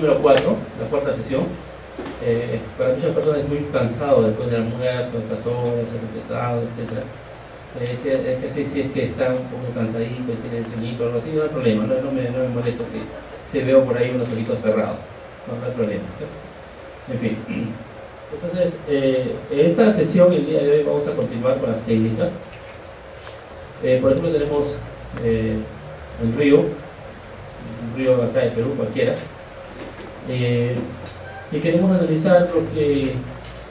número 4, la cuarta sesión. Para muchas personas es muy cansado después del almuerzo, estas horas, se hace pesado, etc. Es que si es que está un poco cansadito y tiene sueñito o algo así, no hay problema, no me molesta si veo por ahí unos ojitos cerrados, no hay problema, ¿sí? En fin. Entonces, en esta sesión, el día de hoy, vamos a continuar con las técnicas. Por ejemplo, tenemos el río acá de Perú, cualquiera, y queremos analizar lo que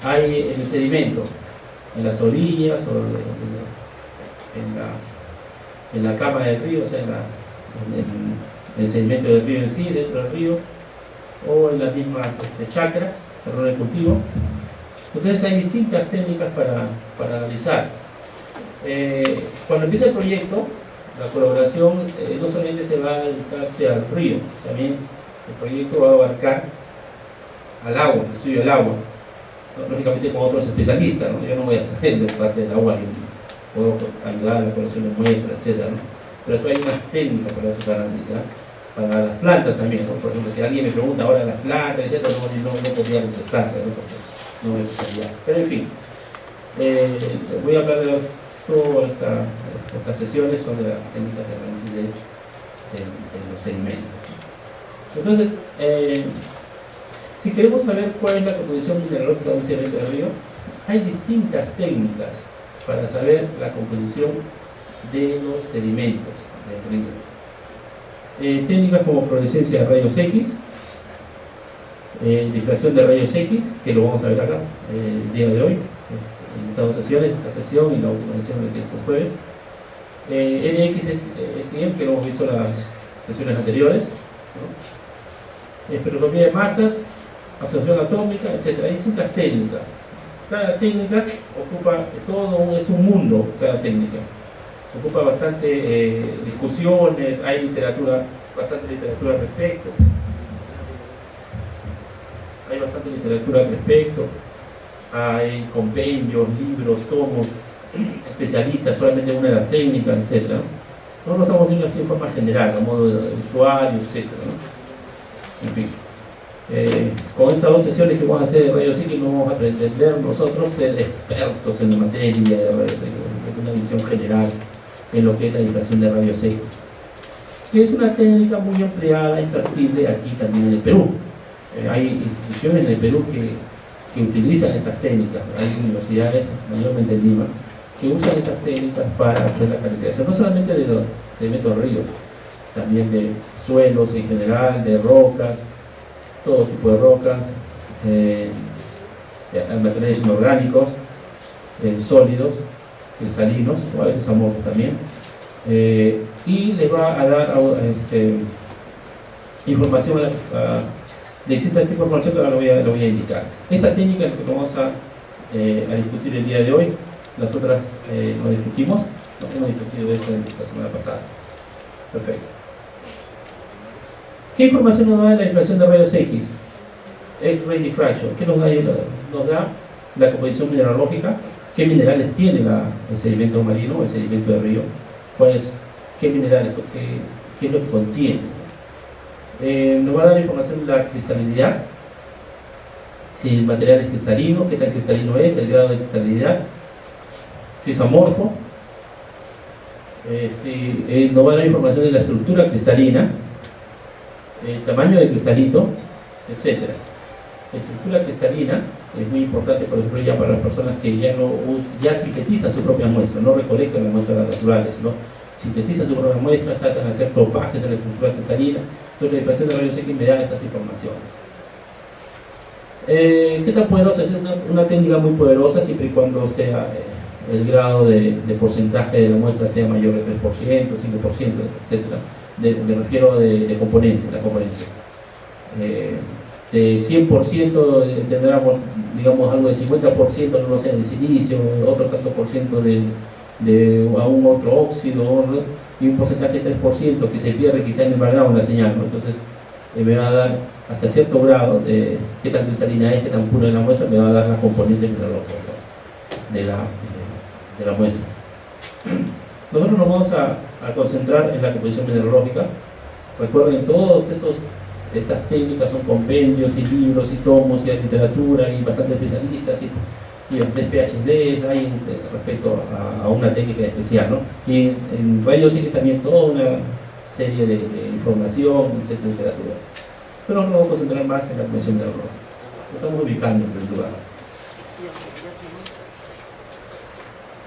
hay en el sedimento, en las orillas o en la cama del río, o sea, en el sedimento del río en sí, dentro del río, o en las mismas chacras, terreno de cultivo. Entonces hay distintas técnicas para analizar. Cuando empieza el proyecto, la colaboración no solamente se va a dedicarse al río, también el proyecto va a abarcar al agua, el estudio del agua, lógicamente con otros especialistas, ¿no? Yo no voy a saber de parte del agua, puedo ayudar a la colección de muestras, etc., ¿no? Pero aquí hay unas técnicas para esos análisis, ¿no? Para las plantas también, ¿no? Por ejemplo, si alguien me pregunta ahora las plantas, etc., no podría contestarle, ¿no? Porque no me gustaría. Pero en fin, voy a hablar de todas estas sesiones sobre las técnicas de análisis de los sedimentos. Entonces, si queremos saber cuál es la composición mineralógica de un sedimento del río, hay distintas técnicas para saber la composición de los sedimentos del río. Técnicas como fluorescencia de rayos X, difracción de rayos X, que lo vamos a ver acá el día de hoy, en estas dos sesiones, esta sesión y la última sesión que es el jueves. NX que lo hemos visto en las sesiones anteriores, ¿no? Espectroscopía de masas, absorción atómica, etc. Hay distintas técnicas. Cada técnica ocupa es un mundo, cada técnica. Ocupa bastante discusiones, hay bastante literatura al respecto. Hay compendios, libros, tomos, especialistas solamente en una de las técnicas, etc. Nosotros estamos viendo así en forma general, a modo de usuario, etc., ¿no? En fin. Con estas dos sesiones que vamos a hacer de rayos X, no vamos a pretender nosotros ser expertos en la materia de rayos X, una visión general en lo que es la difracción de rayos X, que es una técnica muy empleada y flexible aquí también en el Perú. Hay instituciones en el Perú que utilizan estas técnicas, hay universidades, mayormente en Lima, que usan estas técnicas para hacer la calificación, no solamente de los sedimentos de ríos, también de suelos en general, de rocas, todo tipo de rocas, materiales inorgánicos, sólidos, cristalinos, o a veces amorfos también, y les va a dar información de distintos tipos de información que ahora lo voy a indicar. Esta técnica es la que vamos a discutir el día de hoy. Las otras lo discutimos, no hemos discutido esto la semana pasada. Perfecto. ¿Qué información nos da la difracción de rayos X? X-ray diffraction. ¿Qué nos da? Nos da la composición mineralógica, qué minerales tiene el sedimento marino, el sedimento de río, qué minerales, qué es lo que contiene. Nos va a dar información de la cristalinidad, si el material es cristalino, qué tan cristalino es, el grado de cristalinidad, si es amorfo, nos va a dar información de la estructura cristalina, el tamaño del cristalito, etc. La estructura cristalina es muy importante, por ejemplo, ya para las personas que ya sintetizan su propia muestra, no recolectan las muestras naturales, sino sintetizan su propia muestra, tratan de hacer topajes de la estructura cristalina. Entonces la difracción de rayos X me da esas informaciones. ¿Qué tan poderosa? Es una técnica muy poderosa siempre y cuando sea el grado de porcentaje de la muestra sea mayor de 3%, 5%, etc. Me refiero de componente, la componente. De 100% tendremos, digamos, algo de 50%, no lo sé, de silicio, otro tanto por ciento de aún otro óxido, ¿no? Y un porcentaje de 3% que se pierde quizá en el embargado en la señal, ¿no? Entonces me va a dar hasta cierto grado de qué tan cristalina es, qué tan pura es la muestra, me va a dar la componente mineralógica de la muestra. Nosotros nos vamos a concentrar en la composición mineralógica. Recuerden, todos estos estas técnicas son compendios y libros y tomos y literatura y bastantes especialistas y PhDs hay respecto a una técnica especial, ¿no? Y en rayos X también toda una serie de información, de literatura. Pero nos vamos a concentrar más en la comisión de error. Lo estamos ubicando en el lugar.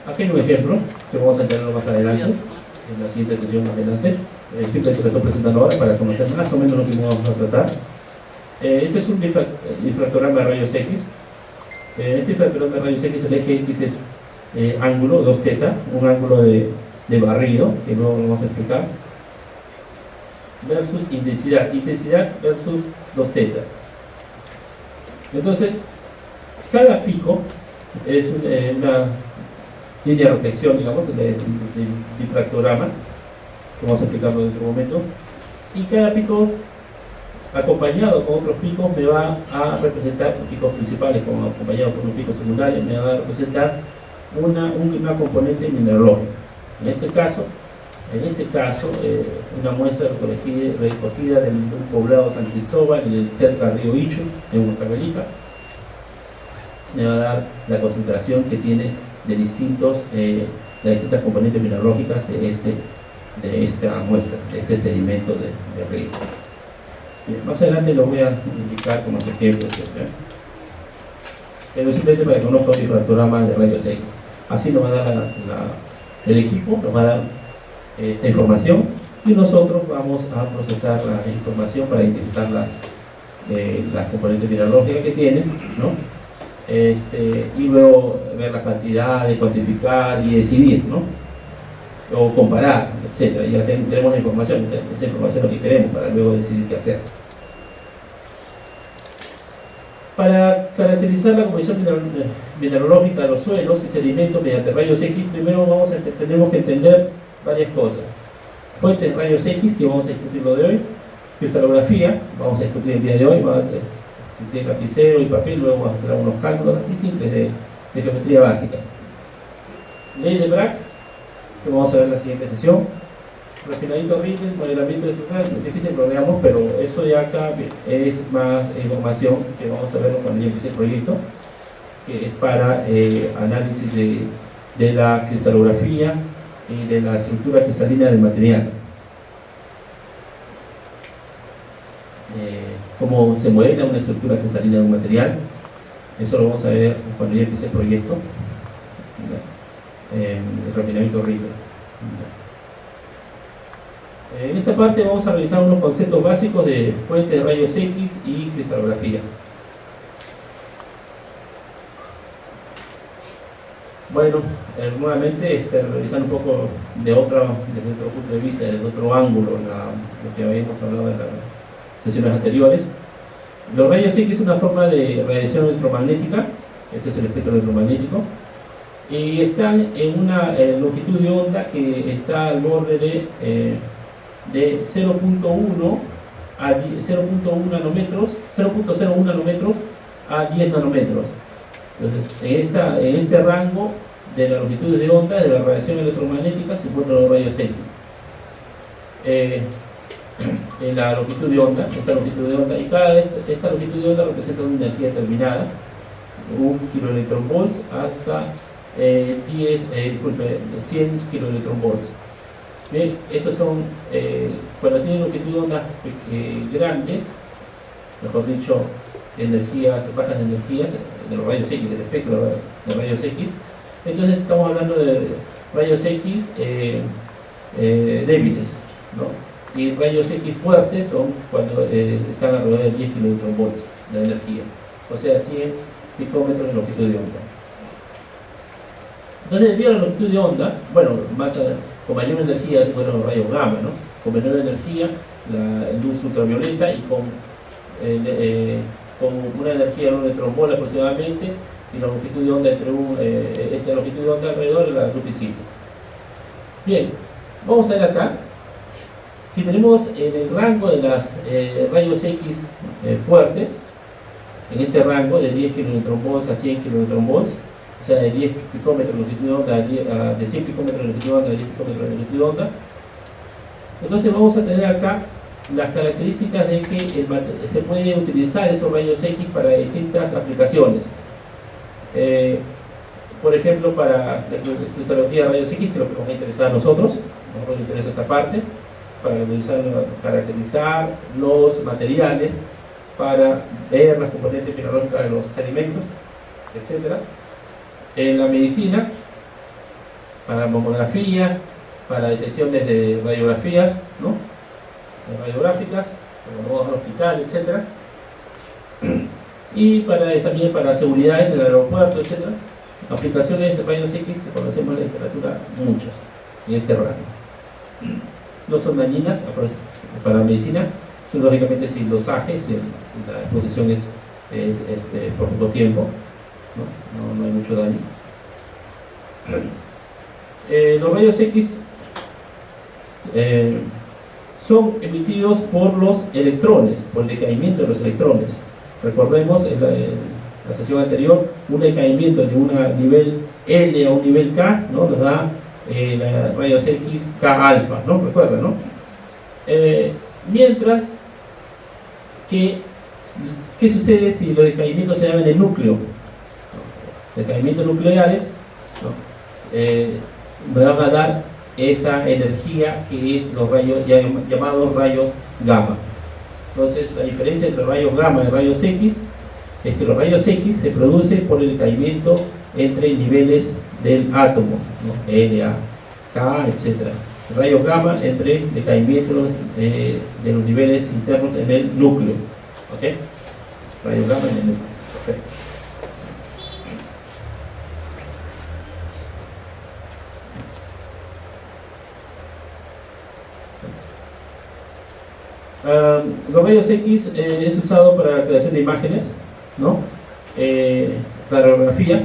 Aquí hay un ejemplo que vamos a entenderlo más adelante, en la siguiente sesión más adelante. Simplemente lo estoy presentando ahora para conocer más o menos lo que vamos a tratar. Este es un difractograma de rayos X. Este difractograma de rayos X, el eje X es ángulo, 2θ, un ángulo de barrido, que luego lo vamos a explicar, versus intensidad versus 2θ. Entonces, cada pico es una línea de reflexión, digamos, del difractograma, que vamos a explicarlo en otro momento, y cada pico acompañado con otros picos me va a representar, picos principales como acompañados por unos picos secundarios, me va a representar una componente mineralógica. En este caso, una muestra recogida de un poblado San Cristóbal, cerca del río Ichu, en Huancavelica, me va a dar la concentración que tiene de distintas componentes mineralógicas de esta muestra, de este sedimento de río. Bien, más adelante lo voy a indicar como ejemplos, pero simplemente para que conozcan el difractograma de rayos X. Así nos va a dar el equipo, nos va a dar esta información y nosotros vamos a procesar la información para identificar las componentes mineralógicas que tienen, ¿no? Y luego ver la cantidad, de cuantificar y decidir, ¿no? O comparar, etc. Ya tenemos la información, esa información es lo que queremos para luego decidir qué hacer. Para caracterizar la composición mineralógica de los suelos y sedimentos mediante rayos X, primero tenemos que entender varias cosas. Fuentes rayos X, que vamos a discutir lo de hoy, cristalografía, vamos a discutir el día de hoy, vamos a discutir lapicero y papel, luego vamos a hacer algunos cálculos así simples de geometría básica. Ley de Bragg, que vamos a ver en la siguiente sesión. Refinamiento Rittel, modelamiento estructural, es difícil lo veamos, pero eso ya acá es más información que vamos a ver cuando ya empiece el proyecto, que es para análisis de la cristalografía y de la estructura cristalina del material. Cómo se modela una estructura cristalina de un material, eso lo vamos a ver cuando ya empiece el proyecto. El refinamiento Rittel. En esta parte vamos a revisar unos conceptos básicos de fuente de rayos X y cristalografía. Bueno, nuevamente revisando un poco desde otro punto de vista, desde otro ángulo, lo que habíamos hablado en las sesiones anteriores. Los rayos X es una forma de radiación electromagnética, este es el espectro electromagnético, y están en una longitud de onda que está al borde de 0.1 a 0.1 nanómetros, 0.01 nanómetros a 10 nanómetros. Entonces, en este rango de la longitud de onda de la radiación electromagnética se encuentran los rayos X. En la longitud de onda, esta longitud de onda, y esta longitud de onda representa una energía determinada, 1 kiloelectronvolts hasta 100 kiloelectronvolts. Bien, estos son, cuando tienen longitud de ondas grandes, mejor dicho, bajas energías de los rayos X, del espectro de rayos X, entonces estamos hablando de rayos X débiles, ¿no? Y rayos X fuertes son cuando están alrededor de 10 kiloelectronvolts de energía, o sea, 100 picómetros de longitud de onda. Entonces, debido a la longitud de onda, bueno, con mayor energía se encuentran los rayos gamma, ¿no? Con menor energía, la luz ultravioleta, y con una energía de 1 electronvolt aproximadamente, y la longitud de onda esta longitud de onda alrededor de la luz visible. Bien, vamos a ver acá. Si tenemos en el rango de las rayos X fuertes, en este rango de 10 kiloelectronvolts a 100 kiloelectronvolts, o sea, de 10 picómetros de longitud de onda de 100 picómetros de longitud de onda a 10 picómetros de longitud de onda, entonces vamos a tener acá las características de que se puede utilizar esos rayos X para distintas aplicaciones. Por ejemplo, para la cristalografía de rayos X, que es lo que nos va a interesar a nosotros, nos interesa esta parte, para caracterizar los materiales, para ver las componentes mineralógicas de los alimentos, etc. En la medicina, para mamografía, para detecciones de radiografías, ¿no? Radiográficas, como al hospital, etc. Y también para seguridades en el aeropuerto, etc. Aplicaciones de rayos X, que conocemos en la literatura, muchas, en este rango. No son dañinas para la medicina, lógicamente sin dosaje, si la exposición es por poco tiempo, no hay mucho daño. Los rayos X son emitidos por los electrones, por el decaimiento de los electrones. Recordemos en la sesión anterior, un decaimiento de un nivel L a un nivel K, ¿no? Nos da la rayos X K alfa, ¿no? Recuerda, ¿no? Mientras que, ¿qué sucede si los decaimientos se dan en el núcleo? Decaimientos nucleares, ¿no? Me van a dar esa energía que es los rayos llamados rayos gamma. Entonces, la diferencia entre rayos gamma y rayos X es que los rayos X se producen por el decaimiento entre niveles del átomo, ¿no? LA, K, etc. Rayos gamma entre decaimientos de los niveles internos en el núcleo. ¿Ok? Rayos gamma en el núcleo. Perfecto. Los rayos X es usado para la creación de imágenes, ¿no? Para la radiografía,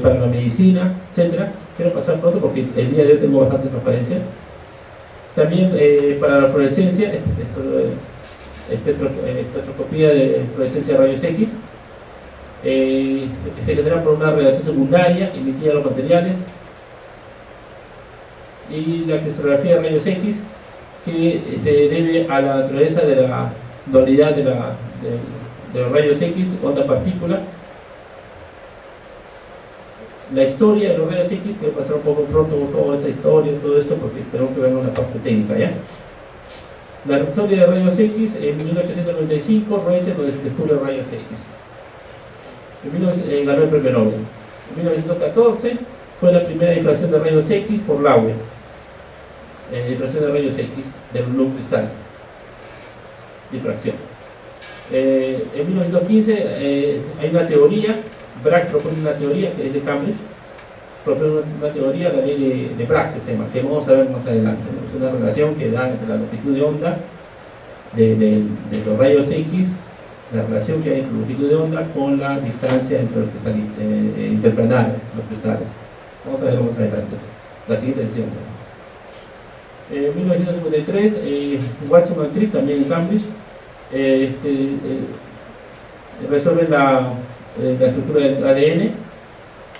para la medicina, etc. Quiero pasar pronto porque el día de hoy tengo bastantes transparencias. También para la fluorescencia, espectroscopía de fluorescencia de rayos X, se genera por una radiación secundaria emitida a los materiales. Y la cristalografía de rayos X, que se debe a la naturaleza de la dualidad de los rayos X, onda-partícula. La historia de los rayos X, quiero pasar un poco pronto por toda esa historia, todo esto, porque tenemos que ver una parte técnica, ¿ya? La historia de rayos X, en 1895, Reuter descubre rayos X. Ganó el premio Nobel. En 1914 fue la primera difracción de rayos X por Laue. Difracción de rayos X del núcleo cristal. Difracción. En 1915 hay una teoría, Bragg propone una teoría que es de Cambridge, propone una teoría, la ley de Bragg, que se llama, que vamos a ver más adelante, ¿no? Es una relación que da entre la longitud de onda de los rayos X, la relación que hay entre la longitud de onda con la distancia entre los cristales interplanares, los cristales. Vamos a verlo más adelante, la siguiente sesión, ¿no? En 1953, Watson y Crick, también en Cambridge, resuelven la estructura del ADN.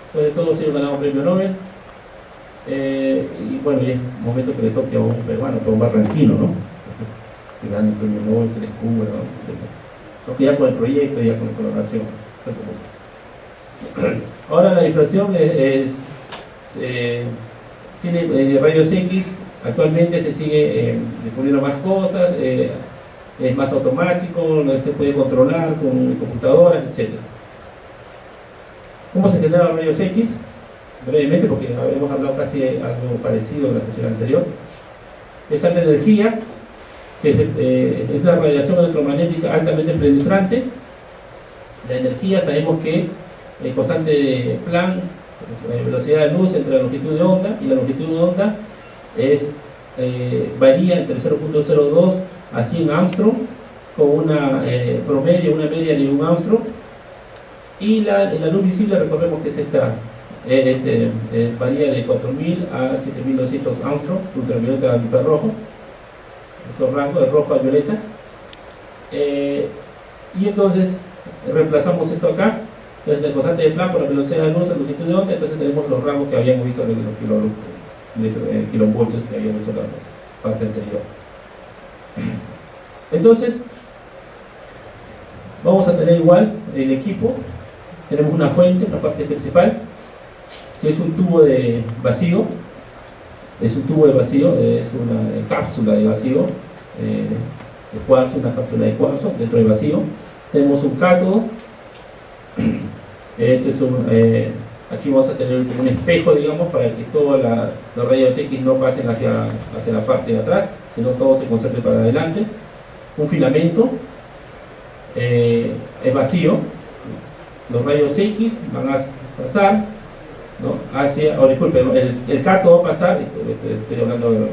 Después de todos ellos ganaron premio Nobel. Y bueno, y es un momento que le toque a un peruano, a un barranquino, ¿no? Que gane el premio Nobel, que descubra, ¿no? Etc. Ya con el proyecto, ya con la colaboración. Ahora la difracción tiene rayos X. Actualmente se sigue descubriendo más cosas, es más automático, se puede controlar con computadoras, etc. ¿Cómo se generan rayos X? Brevemente, porque hemos hablado casi algo parecido en la sesión anterior. Es alta energía, que es la radiación electromagnética altamente penetrante. La energía sabemos que es constante de Planck, velocidad de luz entre la longitud de onda, y la longitud de onda varía entre 0.02 a 100 Armstrong, con una promedio, una media de 1 Armstrong. Y la luz visible, recordemos que es esta, varía de 4000 a 7200 Armstrong, ultravioleta al infrarrojo, estos rangos de rojo a violeta. Y entonces reemplazamos esto acá, entonces el constante de Planck por la velocidad de luz, la longitud de onda, entonces tenemos los rangos que habíamos visto en los kilovoltios que habíamos visto parte anterior. Entonces, vamos a tener igual el equipo. Tenemos una fuente, una parte principal, que es un tubo de vacío. Es un tubo de vacío, es una cápsula de vacío de cuarzo, una cápsula de cuarzo dentro del vacío. Tenemos un cátodo. Aquí vamos a tener un espejo, digamos, para que todos los rayos X no pasen hacia la parte de atrás, sino todo se concentre para adelante. Un filamento es vacío. Los rayos X van a pasar, ¿no?, hacia, disculpe, el cátodo va a pasar, estoy hablando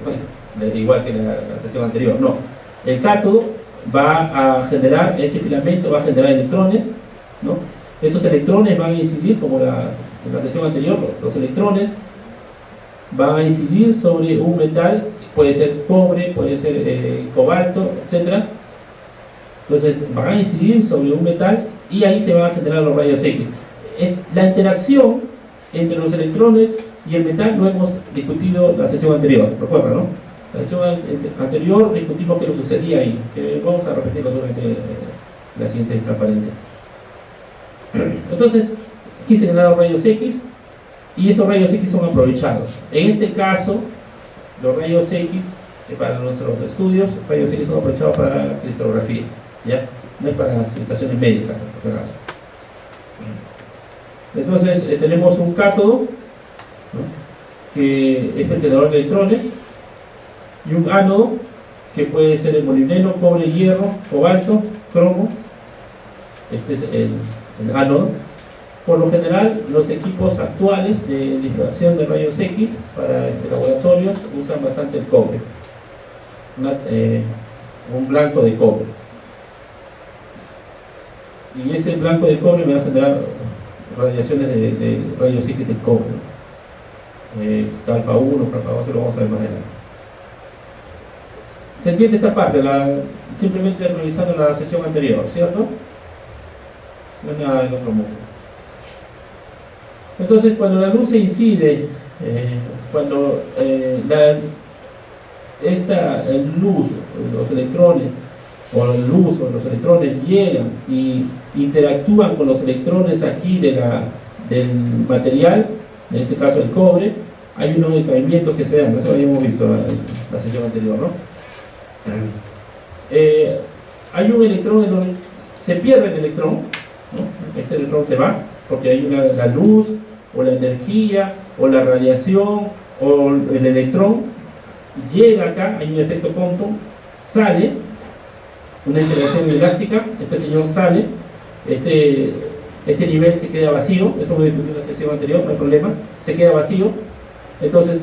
igual que la sesión anterior, no, el cátodo va a generar, este filamento va a generar electrones, ¿no? Estos electrones van a incidir, como en la sesión anterior, los electrones van a incidir sobre un metal, puede ser cobre, puede ser cobalto, etc. Entonces van a incidir sobre un metal y ahí se van a generar los rayos X. La interacción entre los electrones y el metal lo hemos discutido la sesión anterior, recuerda, ¿no? La sesión anterior discutimos qué es lo que sucedía ahí, que vamos a repetirlo solamente en la siguiente transparencia. Entonces, aquí se generan los rayos X y esos rayos X son aprovechados. En este caso, los rayos X, para nuestros estudios, los rayos X son aprovechados para la cristalografía, ¿ya? No es para las situaciones médicas, en este caso. Entonces, tenemos un cátodo, ¿no?, que es el generador de electrones, y un ánodo, que puede ser el molibdeno, cobre, hierro, cobalto, cromo. Este es el ánodo. Por lo general, los equipos actuales de difracción de rayos X para laboratorios usan bastante el cobre, un blanco de cobre. Y ese blanco de cobre me va a generar radiaciones de rayos X del cobre, alfa 1, alfa 2, lo vamos a ver más adelante. ¿Se entiende esta parte? Simplemente revisando la sesión anterior, ¿cierto? No es nada del otro mundo. Entonces, cuando la luz se incide, cuando esta luz, los electrones, o la luz o los electrones llegan y interactúan con los electrones aquí del material, en este caso el cobre, hay unos decaimientos que se dan, eso lo habíamos visto en la sesión anterior, ¿no? Hay un electrón en donde se pierde el electrón, ¿no? Este electrón se va porque hay la luz o la energía o la radiación o el electrón llega acá, hay un efecto Compton, sale, una interacción elástica, este señor sale, este nivel se queda vacío, eso lo discutí en la sesión anterior, no hay problema, se queda vacío. Entonces,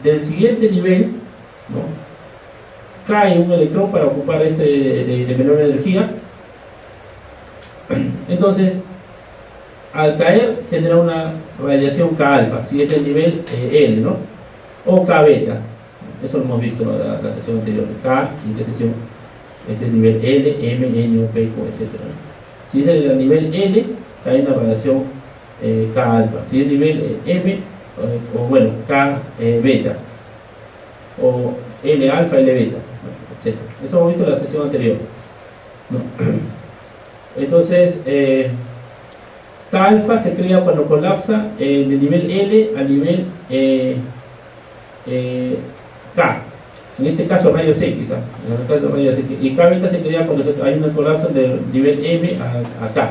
del siguiente nivel, ¿no?, cae un electrón para ocupar de menor energía. Entonces, al caer genera una radiación K alfa, si es el nivel L, ¿no?, o K beta. Eso lo hemos visto en la sesión anterior. K, siguiente sesión, este es el nivel L, M, N, O, P, Q, etc. Si es el nivel L, cae una radiación K alfa. Si es el nivel M, o bueno, K beta, o L alfa, L beta, etc. Eso hemos visto en la sesión anterior, ¿no? Entonces, K alfa se crea cuando colapsa del nivel L al nivel K. En este caso rayos X, en el caso rayos X. Y K beta se crea cuando hay un colapso del nivel M a K.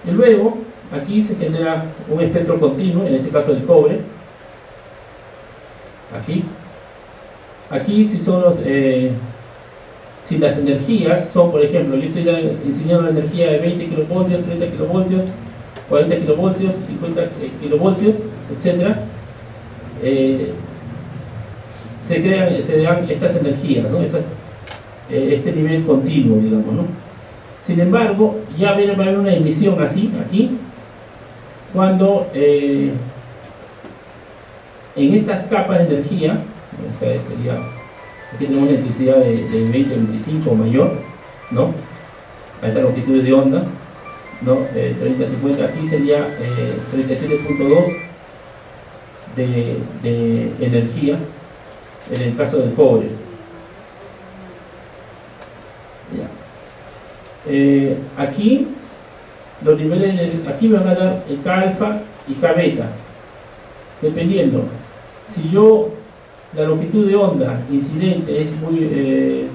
Y luego, aquí se genera un espectro continuo, en este caso del cobre. Aquí si son si las energías son, por ejemplo, yo estoy enseñando la energía de 20 kilovoltios, 30 kilovoltios, 40 kilovoltios, 50 kilovoltios, etc. Se dan estas energías, ¿no? Este nivel continuo, digamos, ¿no? Sin embargo, ya va a haber una emisión así, aquí, cuando en estas capas de energía, aquí tenemos una intensidad de 20 a 25 o mayor, ¿no?, a esta longitud de onda, ¿no? 30 a 50, aquí sería 37.2 de energía, en el caso del cobre. Ya. Aquí los niveles, aquí me van a dar el K alfa y K beta, dependiendo. Si yo, la longitud de onda incidente es muy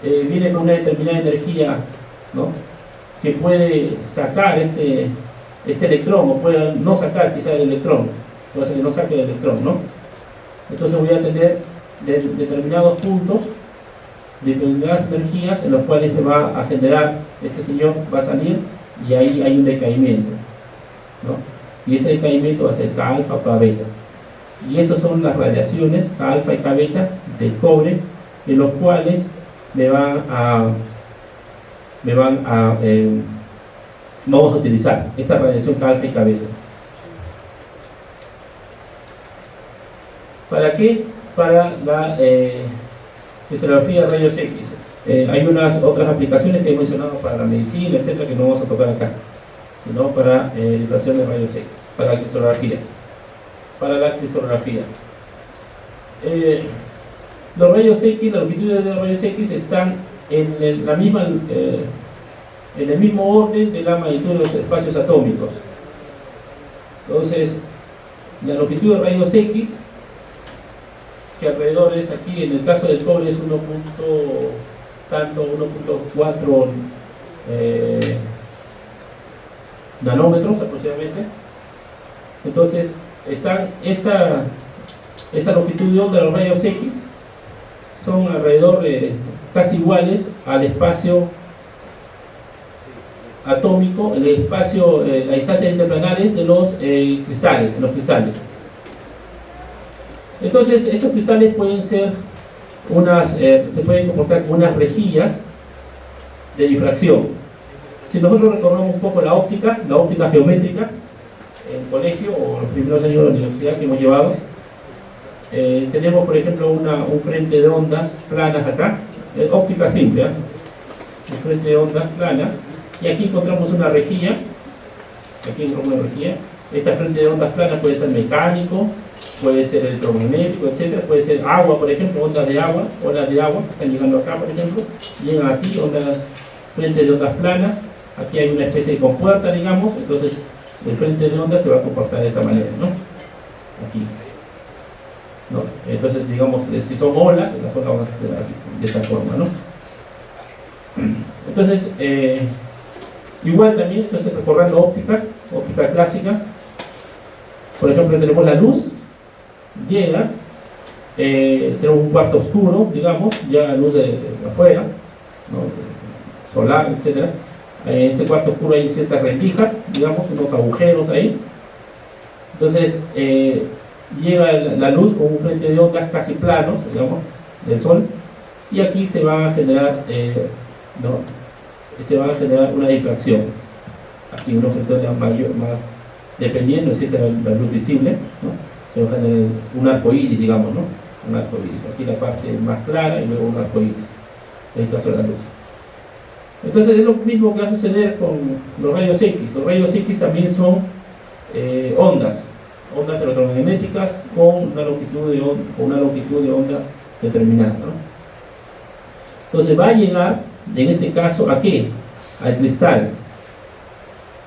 viene con una determinada energía, ¿no?, que puede sacar este electrón, o puede no sacar quizá el electrón, puede ser que no saque el electrón, ¿no? Entonces voy a tener determinados puntos, determinadas energías en los cuales se va a generar, este señor va a salir y ahí hay un decaimiento, ¿no? Y ese decaimiento va a ser K alfa, K beta. Y estas son las radiaciones K alfa y K beta del cobre, en los cuales vamos a utilizar esta radiación K alfa y K beta. ¿Para qué? Para la cristalografía de rayos X. Hay unas otras aplicaciones que he mencionado para la medicina, etcétera, que no vamos a tocar acá, sino para difracción de rayos X, para la cristalografía. Los rayos X, las longitudes de los rayos X están en el mismo orden de la magnitud de los espacios atómicos. Entonces, la longitud de rayos X, que alrededor es aquí, en el caso del cobre es 1.4 nanómetros aproximadamente. Entonces, esa longitud de onda de los rayos X son alrededor casi iguales al espacio atómico, el espacio, las distancias interplanares de los cristales, Entonces, estos cristales pueden ser se pueden comportar como unas rejillas de difracción. Si nosotros recorremos un poco la óptica geométrica, en el colegio o los primeros años de la universidad que hemos llevado, tenemos, por ejemplo, un frente de ondas planas acá, óptica simple, un frente de ondas planas, y aquí encontramos una rejilla. Esta frente de ondas planas puede ser mecánico, puede ser electromagnético, etcétera, puede ser agua, por ejemplo, olas de agua que están llegando acá, por ejemplo, llegan así, frente de ondas planas. Aquí hay una especie de compuerta, digamos, entonces el frente de ondas se va a comportar de esa manera, ¿no? Aquí, ¿no? Entonces, digamos, si son olas, las olas van a quedar de esta forma, ¿no? Entonces, igual también, entonces recorriendo óptica clásica, por ejemplo, tenemos la luz, llega, tenemos un cuarto oscuro, digamos, ya luz de afuera, ¿no?, solar, etcétera. En este cuarto oscuro hay ciertas rendijas, digamos, unos agujeros ahí. Entonces, llega la luz con un frente de ondas casi planos, digamos, del Sol, y aquí se va a generar, una difracción. Aquí unos frentes de ondas más, dependiendo si esta es la luz visible, ¿no?, se va a generar un arco iris, digamos, ¿no? Un arco iris. Aquí la parte más clara y luego un arco iris, en el caso de la luz. Entonces es lo mismo que va a suceder con los rayos X. Los rayos X también son ondas electromagnéticas con una longitud de onda determinada, ¿no? Entonces va a llegar, en este caso, ¿a qué? Al cristal.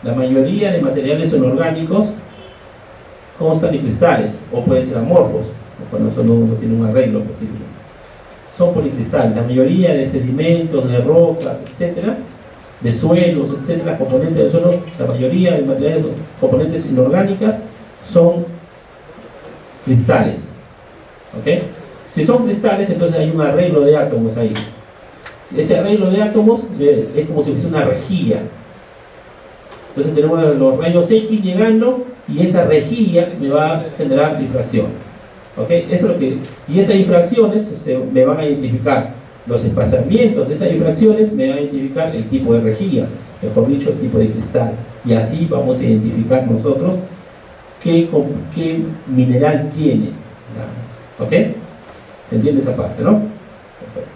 La mayoría de materiales son orgánicos, constan de cristales, o pueden ser amorfos, cuando eso no tiene un arreglo posible. Son policristales. La mayoría de sedimentos, de rocas, etcétera, de suelos, etcétera, componentes de suelos, la mayoría de materiales, componentes inorgánicas, son cristales. ¿Ok? Si son cristales, entonces hay un arreglo de átomos ahí. Ese arreglo de átomos es como si fuese una rejilla. Entonces tenemos los rayos X llegando y esa rejilla me va a generar difracción. ¿Ok? Eso es lo que, y esas difracciones me van a identificar los espaciamientos de esas difracciones, me van a identificar el tipo de rejilla, mejor dicho, el tipo de cristal. Y así vamos a identificar nosotros qué mineral tiene. ¿Ok? ¿Se entiende esa parte, no? Perfecto.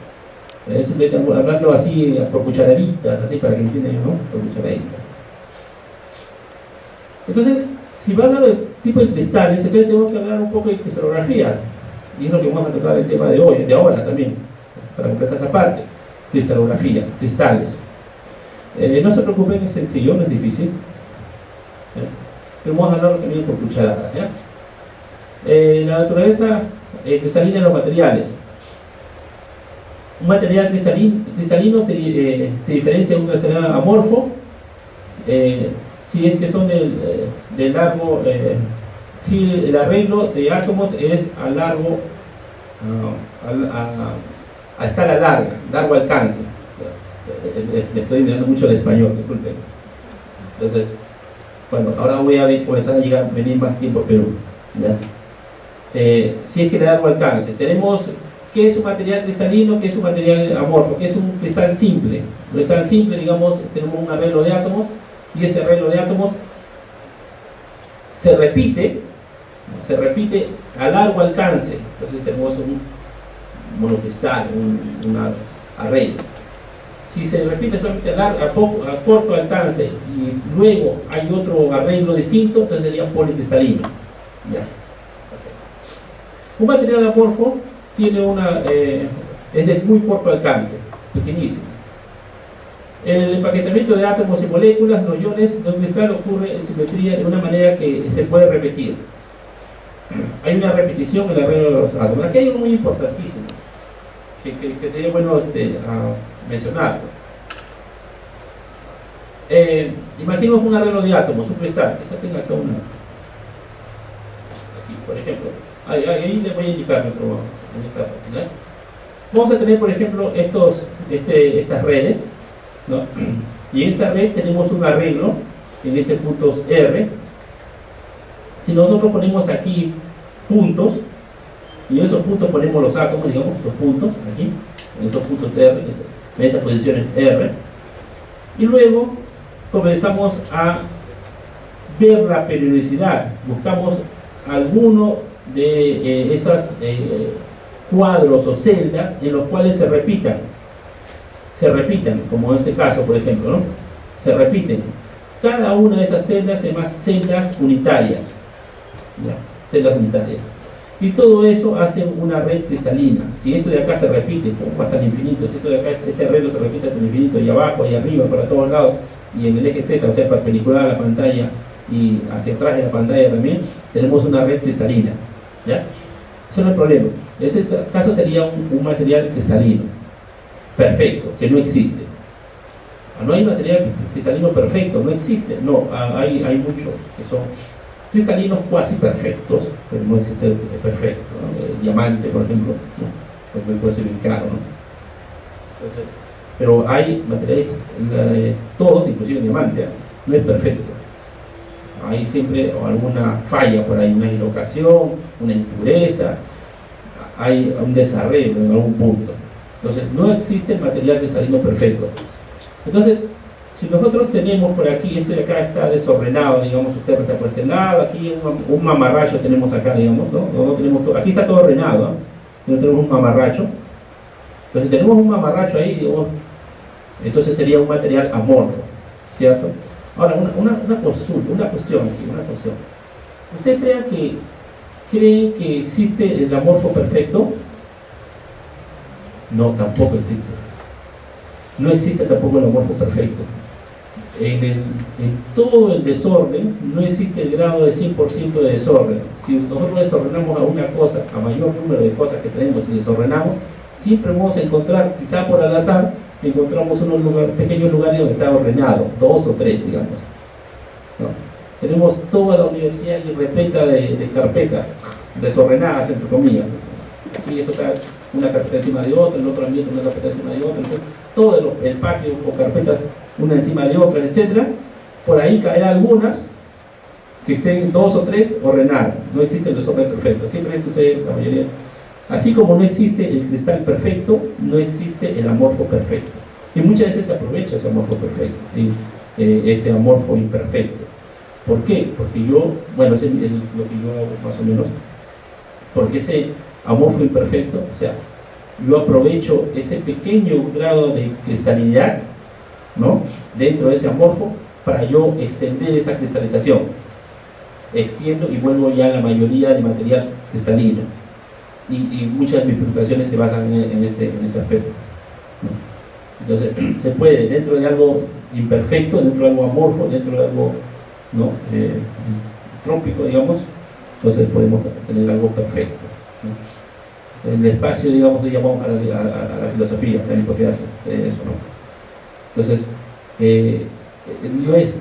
Siempre estamos hablando así por cucharaditas, así para que entiendan, ¿no? Por cucharaditas. Entonces, si va a hablar de tipo de cristales, entonces tengo que hablar un poco de cristalografía. y es lo que vamos a tratar el tema de hoy, de ahora también, para completar esta parte: cristalografía, cristales. No se preocupen, es sencillo, no es difícil. Vamos a hablar también por cucharadas. La naturaleza cristalina de los materiales. Un material cristalino se diferencia de un cristal amorfo si es que son del largo, si el arreglo de átomos es a largo, a escala larga, largo alcance. Le estoy mirando mucho el español, disculpen. Entonces, bueno, ahora voy a comenzar a venir más tiempo a Perú, ¿ya? Si es que de largo alcance. Tenemos qué es un material cristalino, qué es un material amorfo, qué es un cristal simple. Un cristal simple, digamos, tenemos un arreglo de átomos, y ese arreglo de átomos se repite a largo alcance. Entonces tenemos un monocristal, un arreglo. Si se repite solamente a corto alcance y luego hay otro arreglo distinto, entonces sería policristalino. Ya. Un material amorfo tiene es de muy corto alcance, pequeñísimo. El empaquetamiento de átomos y moléculas, los iones de un cristal, ocurre en simetría de una manera que se puede repetir. Hay una repetición en el arreglo de los átomos. Aquí hay algo muy importantísimo que sería bueno mencionarlo. Imaginemos un arreglo de átomos, un cristal, que saquen acá una. Aquí, por ejemplo. Ahí les voy a indicar nuestro. ¿Ya? Vamos a tener, por ejemplo, estas redes, ¿no? Y en esta red tenemos un arreglo en este punto R. Si nosotros ponemos aquí puntos, y en esos puntos ponemos los átomos, digamos, los puntos, aquí, en estos puntos R, en estas posiciones R, y luego comenzamos a ver la periodicidad, buscamos alguno de esos cuadros o celdas en los cuales se repitan, como en este caso, por ejemplo, ¿no? Se repiten. Cada una de esas celdas se llama celdas unitarias, ¿ya? Celdas unitarias. Y todo eso hace una red cristalina. Si esto de acá se repite, como hasta el infinito, si esto de acá, este arreglo se repite hasta el infinito, y abajo, y arriba, para todos lados, y en el eje Z, o sea, perpendicular a la pantalla, y hacia atrás de la pantalla también, tenemos una red cristalina, ¿ya? Eso no es problema. En este caso sería un material cristalino perfecto, que no existe. No hay material cristalino perfecto, no existe. No, hay muchos que son cristalinos cuasi perfectos, pero no existe el perfecto, ¿no? El diamante, por ejemplo, ¿no? Porque puede ser bien caro, ¿no? Entonces, pero hay materiales, todos, inclusive el diamante, no es perfecto. Hay siempre alguna falla por ahí, una dislocación, una impureza, hay un desarreglo en algún punto. Entonces, no existe material cristalino perfecto. Entonces, si nosotros tenemos por aquí, este de acá está desordenado, digamos, este está por este lado, aquí un mamarracho tenemos acá, digamos, ¿no? No tenemos todo, aquí está todo ordenado, ¿no? No tenemos un mamarracho. Entonces, si tenemos un mamarracho ahí, digamos, entonces sería un material amorfo, ¿cierto? Ahora, una cuestión. ¿Usted cree que existe el amorfo perfecto? No, tampoco existe. No existe tampoco el amorfo perfecto. En todo el desorden no existe el grado de 100% de desorden. Si nosotros desordenamos a una cosa, a mayor número de cosas que tenemos y desordenamos, siempre vamos a encontrar, quizá por al azar, encontramos unos pequeños lugares donde está ordenado, 2 o 3, digamos, ¿no? Tenemos toda la universidad y repleta de carpetas desordenadas, entre comillas. Aquí esto está una carpeta encima de otra, en otro ambiente una carpeta encima de otra, entonces, todo el patio o carpetas una encima de otras, etc. Por ahí caerá algunas que estén 2 o 3 ordenadas. No existe el desorden perfecto, siempre sucede la mayoría. Así como no existe el cristal perfecto, no existe el amorfo perfecto. Y muchas veces se aprovecha ese amorfo perfecto, ese amorfo imperfecto. ¿Por qué? Porque bueno, es lo que yo hago más o menos, porque ese amorfo imperfecto, o sea, yo aprovecho ese pequeño grado de cristalinidad, ¿no?, dentro de ese amorfo, para yo extender esa cristalización. Extiendo y vuelvo ya a la mayoría de material cristalino. y muchas de mis preocupaciones se basan en ese aspecto, ¿no? Entonces, se puede, dentro de algo imperfecto, dentro de algo amorfo, dentro de algo, ¿no? Trópico, digamos, entonces podemos tener algo perfecto, ¿no? El espacio, digamos, le llamamos a la filosofía, también porque hace eso, ¿no? Entonces, no es,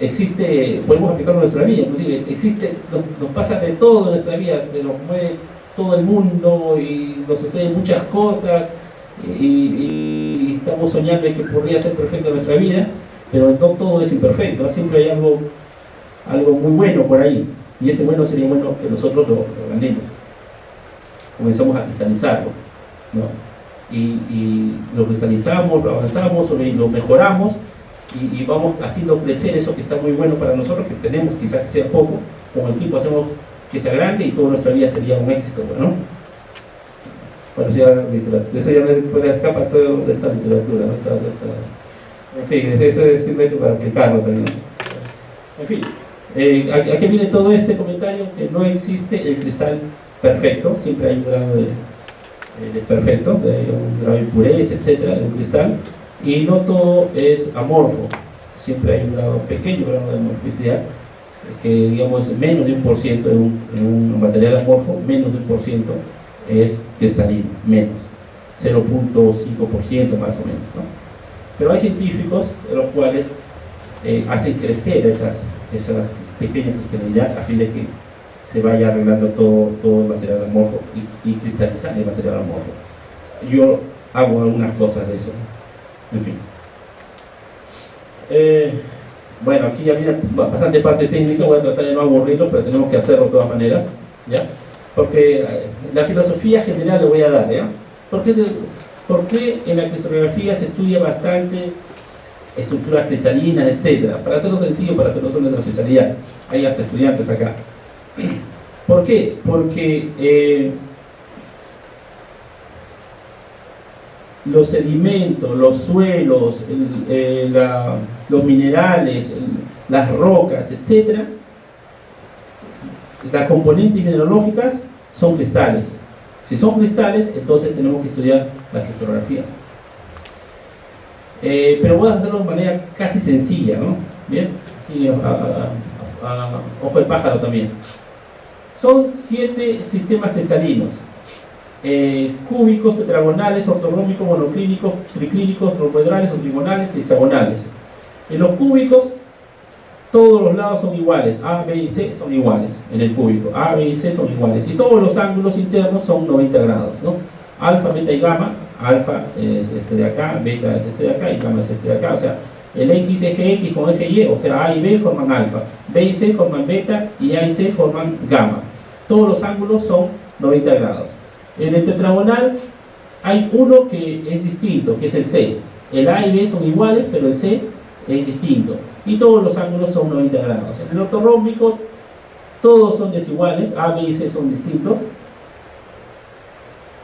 existe, podemos aplicarlo en nuestra vida, inclusive, existe, nos pasa de todo en nuestra vida, se nos mueve todo el mundo y nos suceden muchas cosas y estamos soñando de que podría ser perfecta nuestra vida, pero no todo es imperfecto, siempre hay algo muy bueno por ahí, y ese bueno sería bueno que nosotros lo ganemos, comenzamos a cristalizarlo, ¿no? Y lo cristalizamos, lo avanzamos, lo mejoramos y vamos haciendo crecer eso que está muy bueno para nosotros, que tenemos, quizás que sea poco, con el tiempo hacemos que sea grande y toda nuestra vida sería un éxito, ¿no? Bueno, eso ya me fuera escapa todo de esta literatura, ¿no? En fin, eso es simplemente para aplicarlo también. En fin, ¿a qué viene todo este comentario? Que no existe el cristal perfecto, siempre hay un grado de perfecto, un grado de impureza, etcétera, en un cristal, y no todo es amorfo, siempre hay un pequeño grado de amorficidad, que digamos menos de 1% en un material amorfo, menos de 1% es cristalino, menos, 0.5% más o menos, ¿no? Pero hay científicos los cuales hacen crecer esas pequeñas cristalizidades a fin de que se vaya arreglando todo el material amorfo y cristalizar el material amorfo. Yo hago algunas cosas de eso, en fin. Bueno, aquí ya viene bastante parte técnica, voy a tratar de no aburrirlo, pero tenemos que hacerlo de todas maneras, ¿ya? Porque la filosofía general le voy a dar, ¿ya? ¿Por qué en la cristalografía se estudia bastante estructuras cristalinas, etcétera? Para hacerlo sencillo, para que no son de nuestra especialidad, hay hasta estudiantes acá. ¿Por qué? Porque los sedimentos, los suelos, los minerales, las rocas, etcétera, las componentes mineralógicas son cristales. Si son cristales, entonces tenemos que estudiar la cristalografía. Pero voy a hacerlo de manera casi sencilla, ¿no? Bien, sí, a ojo de pájaro también. Son 7 sistemas cristalinos: cúbicos, tetragonales, ortorrómbicos, monoclínicos, triclínicos, romboedrales, trigonales y hexagonales. En los cúbicos, todos los lados son iguales, A, B y C son iguales en el cúbico, A, B y C son iguales, y todos los ángulos internos son 90 grados, ¿no? Alfa, beta y gamma, alfa es este de acá, beta es este de acá y gamma es este de acá, o sea, el X eje X con eje Y, o sea, A y B forman alfa, B y C forman beta y A y C forman gamma. Todos los ángulos son 90 grados. En el tetragonal hay uno que es distinto, que es el C. El A y B son iguales, pero el C es distinto. Y todos los ángulos son 90 grados. En el ortorrómbico todos son desiguales, A, B y C son distintos.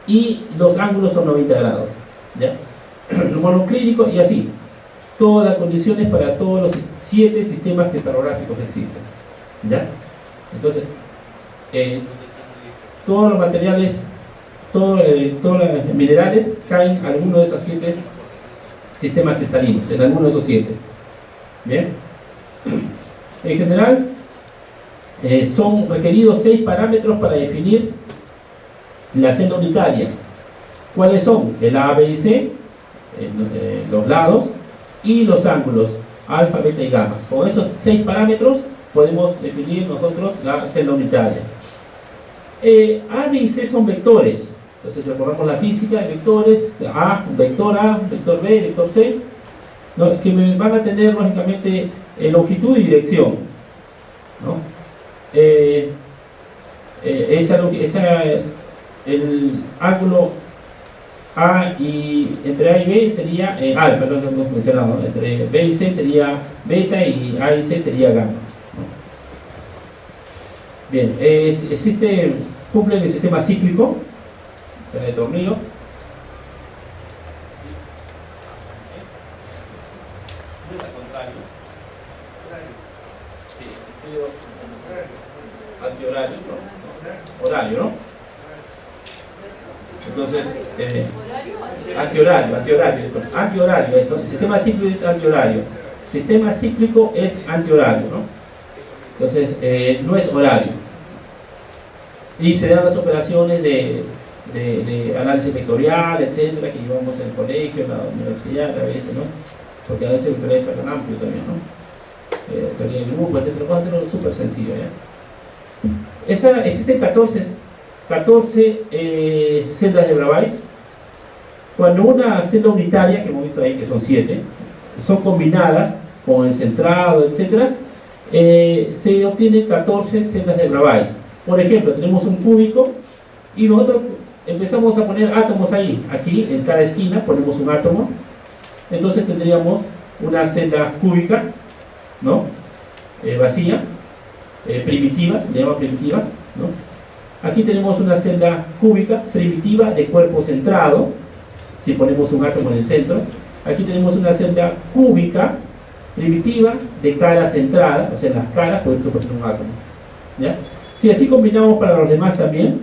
Y los ángulos son 90 grados, ¿ya? El monoclínico y así. Todas las condiciones para todos los 7 sistemas cristalográficos existen, ¿ya? Entonces, todos los materiales, todos los minerales caen en alguno de esos 7 sistemas cristalinos, en alguno de esos 7. Bien, en general son requeridos 6 parámetros para definir la celda unitaria. ¿Cuáles son? El A, B y C, los lados y los ángulos alfa, beta y gamma. Con esos 6 parámetros podemos definir nosotros la celda unitaria. A, B y C son vectores. Entonces recordamos la física de vectores: un vector B, vector C, ¿no? Que van a tener lógicamente longitud y dirección, ¿no? El ángulo A y entre A y B sería alfa, lo hemos mencionado, ¿no? Entre B y C sería beta y A y C sería gamma, ¿no? Bien, cumple el sistema cíclico, o sea, de tornillo. Antihorario, ¿no? Horario, ¿no? Entonces, antihorario, esto. El sistema cíclico es antihorario. Sistema cíclico es antihorario, ¿no? Entonces, no es horario. Y se dan las operaciones de análisis vectorial, etcétera, que llevamos en el colegio, en la universidad a veces, ¿no? Porque a veces el colegio es tan amplio también, ¿no? Teoría de grupo, etcétera. Vamos a hacerlo súper sencillo, ¿ya? Existen 14 celdas de Bravais. Cuando una celda unitaria, que hemos visto ahí que son 7, son combinadas con el centrado, etcétera, se obtienen 14 celdas de Bravais. Por ejemplo, tenemos un cúbico y nosotros empezamos a poner átomos ahí. Aquí, en cada esquina, ponemos un átomo. Entonces tendríamos una celda cúbica, ¿no? Vacía, primitiva, se llama primitiva, ¿no? Aquí tenemos una celda cúbica primitiva de cuerpo centrado, si ponemos un átomo en el centro. Aquí tenemos una celda cúbica primitiva de cara centrada, o sea, en las caras podemos poner un átomo, ¿ya? Si así combinamos para los demás también,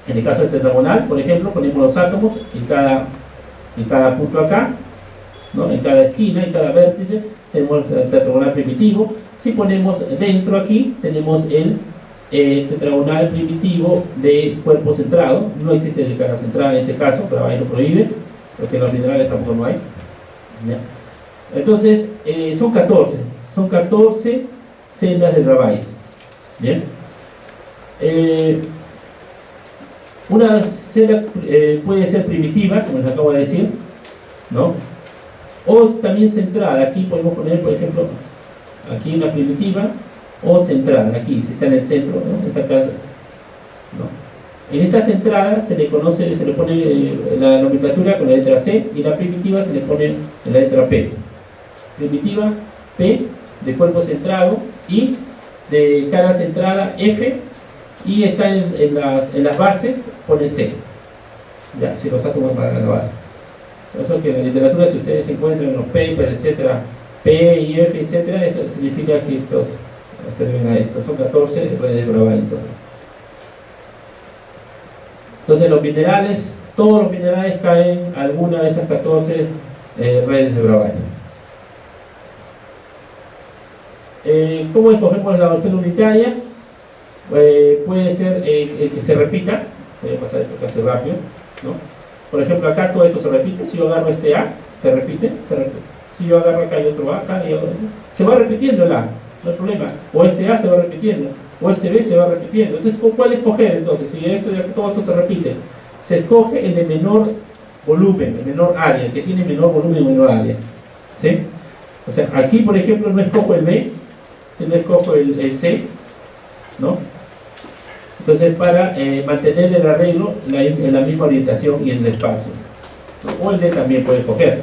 en el caso del tetragonal, por ejemplo, ponemos los átomos en cada punto acá, ¿no? En cada esquina, en cada vértice, tenemos el tetragonal primitivo. Si ponemos dentro aquí, tenemos el tetragonal primitivo de cuerpo centrado. No existe de cara centrada en este caso, pero ahí lo prohíbe, porque en los minerales tampoco no hay, ¿ya? Entonces, son 14 celdas de Bravais. Bien. Una celda puede ser primitiva, como les acabo de decir, ¿no? O también centrada. Aquí podemos poner, por ejemplo, aquí una primitiva o centrada. Aquí, si está en el centro, ¿no? En esta casa, ¿no? En esta centrada se le pone la nomenclatura con la letra C, y la primitiva se le pone la letra P. Primitiva P de cuerpo centrado y de cara centrada F, y está en las bases pone C, ya, si los átomos van a la base. Por eso que en la literatura, si ustedes encuentran en los papers, etcétera, P y F, etcétera, eso significa que estos se deben a esto. Son 14 redes de Bravais. Entonces los minerales, todos los minerales caen en alguna de esas 14 redes de Bravais. ¿Cómo escogemos la celda unitaria? Puede ser que se repita. Voy a pasar esto casi rápido, ¿no? Por ejemplo, acá todo esto se repite. Si yo agarro este A, se repite. Si yo agarro acá y otro A, acá y otro A, se va repitiendo el A, no hay problema. O este A se va repitiendo, o este B se va repitiendo. Entonces, ¿cuál escoger? Entonces, si todo esto se repite, se escoge el de menor volumen, el menor área, el que tiene menor volumen y menor área, ¿sí? O sea, aquí, por ejemplo, no escojo el B, sino escojo el C, ¿no? Entonces, para mantener el arreglo en la misma orientación y en el espacio, ¿no? O el D también puede escoger.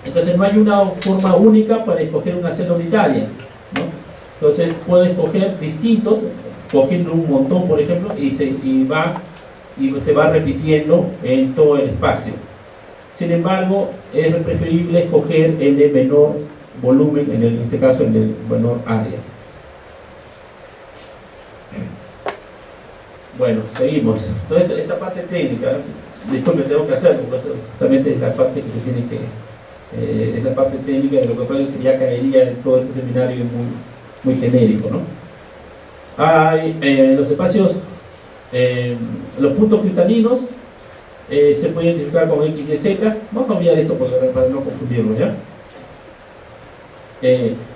Entonces, no hay una forma única para escoger una celda unitaria, ¿no? Entonces, puedo escoger distintos, cogiendo un montón, por ejemplo, y se va repitiendo en todo el espacio. Sin embargo, es preferible escoger el de menor volumen, en este caso el de menor área. Bueno, seguimos. Entonces, esta parte técnica, disculpe, tengo que hacerlo, porque justamente es la parte que se tiene que... es la parte técnica, de lo contrario ya caería en todo este seminario muy genérico, ¿no? Hay los espacios, los puntos cristalinos, se puede identificar con X y Z. Vamos a olvidar esto para no confundirlo, ¿ya?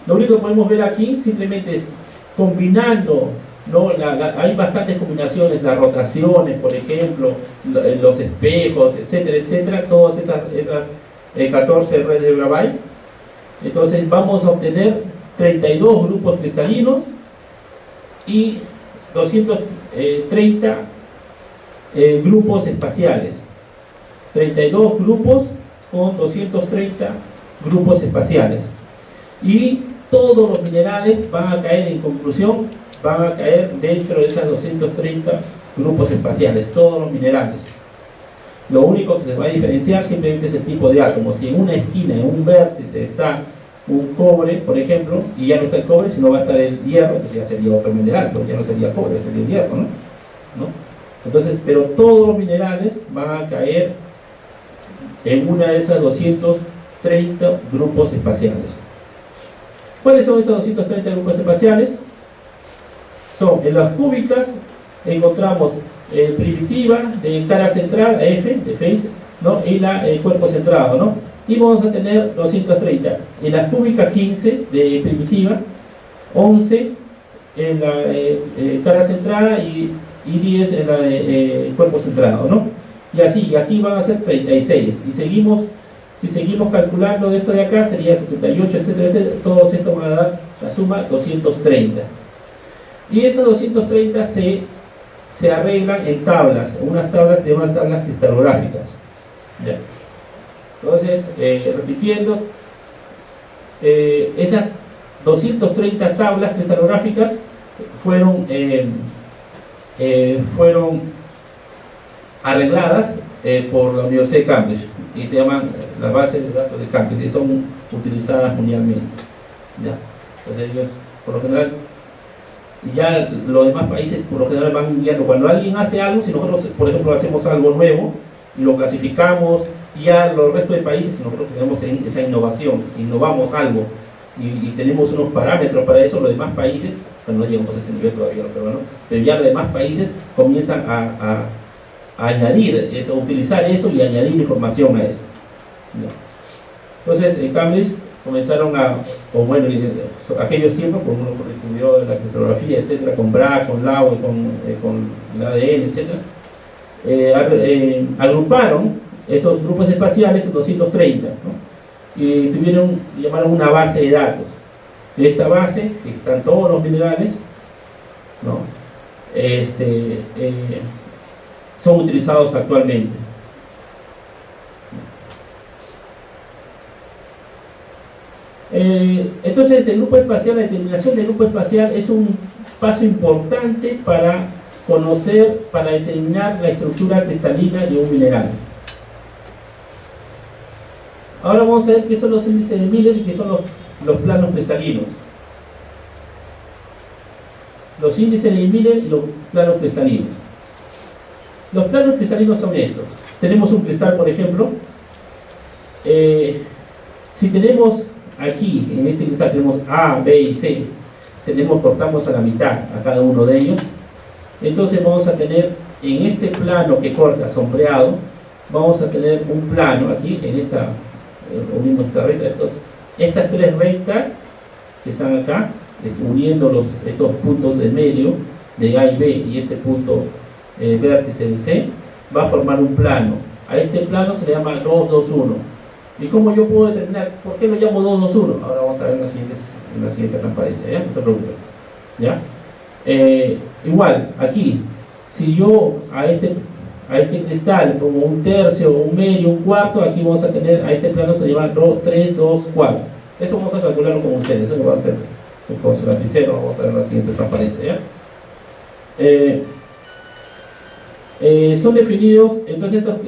Lo único que podemos ver aquí simplemente es combinando, ¿no? Hay bastantes combinaciones, las rotaciones, por ejemplo, los espejos, etcétera, etcétera, todas esas 14 redes de Bravais. Entonces vamos a obtener 32 grupos cristalinos y 230 grupos espaciales. 32 grupos con 230 grupos espaciales. Y todos los minerales van a caer, en conclusión, van a caer dentro de esas 230 grupos espaciales, todos los minerales. Lo único que se va a diferenciar simplemente es el tipo de átomo. Si en una esquina, en un vértice, está un cobre, por ejemplo, y ya no está el cobre, sino va a estar el hierro, entonces ya sería otro mineral, pues ya no sería cobre, sería el hierro, ¿no? Entonces, pero todos los minerales van a caer en una de esas 230 grupos espaciales. ¿Cuáles son esos 230 grupos espaciales? Son en las cúbicas, encontramos primitiva de cara central, F, de face, ¿no? Y el cuerpo centrado, ¿no? Y vamos a tener 230. En las cúbicas 15 de primitiva, 11 en la cara centrada y 10 en el cuerpo centrado, ¿no? Y así, y aquí van a ser 36. Y seguimos, si seguimos calculando esto de acá, sería 68, etcétera, etcétera. Todos estos van a dar la suma 230. Y esos 230 se arreglan en tablas, unas tablas que se llaman tablas cristalográficas. ¿Ya? Entonces, repitiendo, esas 230 tablas cristalográficas fueron arregladas por la Universidad de Cambridge y se llaman las bases de datos de Cambridge y son utilizadas mundialmente. ¿Ya? Entonces ellos, por lo general, ya los demás países por lo general van guiando. Cuando alguien hace algo, si nosotros, por ejemplo, hacemos algo nuevo y lo clasificamos, ya los restos de países, si nosotros tenemos esa innovación, innovamos algo y tenemos unos parámetros para eso, los demás países, bueno, no llegamos a ese nivel todavía, pero ya los demás países comienzan a añadir eso, a utilizar eso y añadir información a eso. ¿Ya? Entonces, en Cambridge comenzaron aquellos tiempos, como uno estudió la cristalografía, etcétera, con Bragg, con Lau, con el ADN, etcétera, agruparon esos grupos espaciales en 230, ¿no? Y llamaron una base de datos. De esta base, que están todos los minerales, ¿no? Son utilizados actualmente. Entonces, el grupo espacial, la determinación del grupo espacial es un paso importante para conocer, para determinar la estructura cristalina de un mineral. Ahora vamos a ver qué son los índices de Miller y qué son los planos cristalinos. Los índices de Miller y los planos cristalinos. Los planos cristalinos son estos. Tenemos un cristal, por ejemplo. Si tenemos aquí, en este cristal tenemos A, B y C, cortamos a la mitad a cada uno de ellos. Entonces vamos a tener en este plano que corta sombreado, vamos a tener un plano aquí, en esta recta, estas tres rectas que están acá, uniendo estos puntos del medio de A y B y este punto vértice de C, va a formar un plano. A este plano se le llama 221. ¿Y cómo yo puedo determinar por qué lo llamo 221? Ahora vamos a ver en la siguiente transparencia, ¿ya? No se preocupen, ¿ya? Igual, aquí, si yo a este cristal como un tercio, un medio, un cuarto, aquí vamos a tener, a este plano se llama 3, 2, 4. Eso vamos a calcularlo con ustedes, eso lo va a hacer con su lapicero, vamos a ver la siguiente transparencia, ¿ya? Son definidos, entonces estos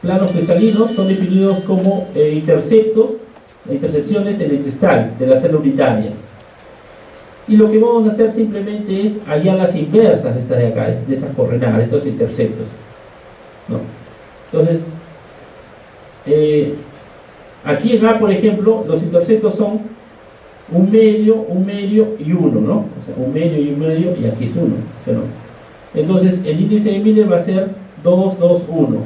planos cristalinos son definidos como intercepciones en el cristal de la celda unitaria. Y lo que vamos a hacer simplemente es hallar las inversas de estas de acá, de estas coordenadas, de estos interceptos, ¿no? Entonces, aquí en A, por ejemplo, los interceptos son un medio y uno, ¿no? O sea, un medio y un medio, y aquí es uno, ¿no? Entonces, el índice de Miller va a ser 2, 2, 1.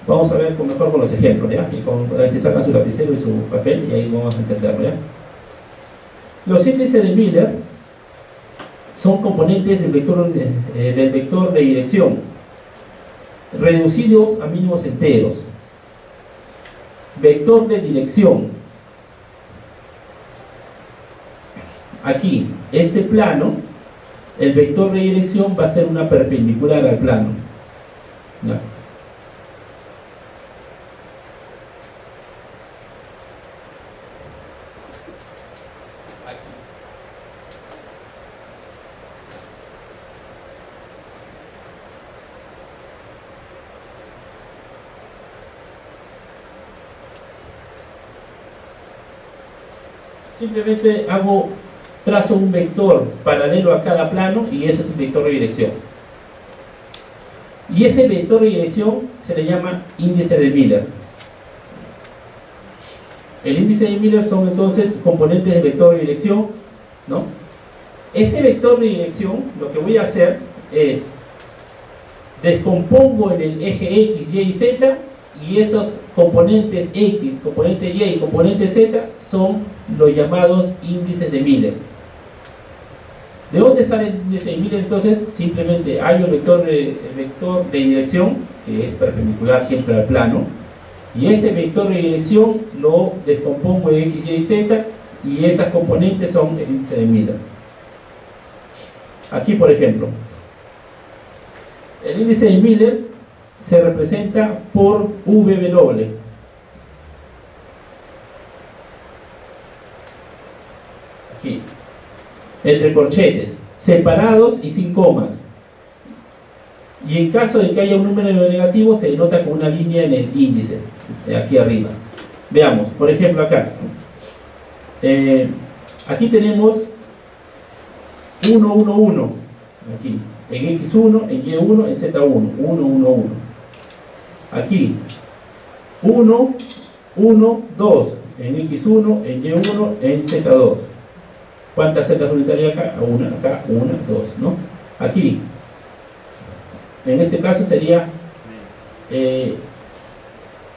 Vamos a ver mejor con los ejemplos, ¿ya? Y a ver si sacan su lapicero y su papel, y ahí vamos a entenderlo, ¿ya? Los índices de Miller son componentes del vector de dirección, reducidos a mínimos enteros. Vector de dirección. Aquí, este plano, el vector de dirección va a ser una perpendicular al plano, ¿ya? simplemente trazo un vector paralelo a cada plano y ese es el vector de dirección. Y ese vector de dirección se le llama índice de Miller. El índice de Miller son entonces componentes del vector de dirección, ¿no? Ese vector de dirección, lo que voy a hacer es descompongo en el eje X, Y y Z, y esos componentes X, componente Y y componente Z son los llamados índices de Miller. ¿De dónde sale el índice de Miller? Entonces, simplemente hay un vector de dirección que es perpendicular siempre al plano, y ese vector de dirección lo descompongo en X, Y y Z, y esas componentes son el índice de Miller. Aquí, por ejemplo, el índice de Miller se representa por VW. Aquí, entre corchetes, separados y sin comas. Y en caso de que haya un número negativo, se denota con una línea en el índice, aquí arriba. Veamos, por ejemplo, acá. Aquí tenemos 1, 1, 1. Aquí, en X1, en Y1, en Z1. 1, 1, 1. Aquí, 1, 1, 2. En X1, en Y1, en Z2. ¿Cuántas zetas unitarias acá? Una, acá, 1, 2, ¿no? Aquí, en este caso sería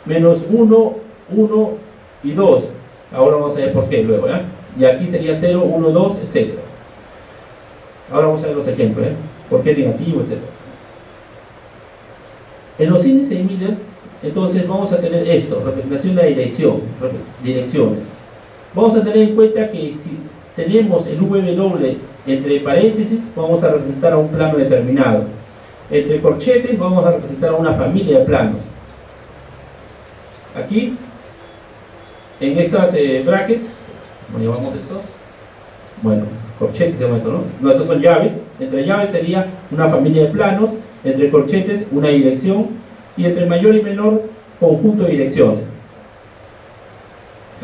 menos 1, 1 y 2. Ahora vamos a ver por qué luego, ¿eh? Y aquí sería 0, 1, 2, etc. Ahora vamos a ver los ejemplos, ¿eh? ¿Por qué negativo, etc.? En los índices de Miller, entonces vamos a tener esto, representación de la direcciones. Vamos a tener en cuenta que si tenemos el VW entre paréntesis, vamos a representar a un plano determinado. Entre corchetes vamos a representar a una familia de planos. Aquí, en estas brackets, ¿cómo llamamos estos? Bueno, corchetes se llama esto, ¿no? No, estos son llaves. Entre llaves sería una familia de planos, entre corchetes una dirección, y entre mayor y menor conjunto de direcciones.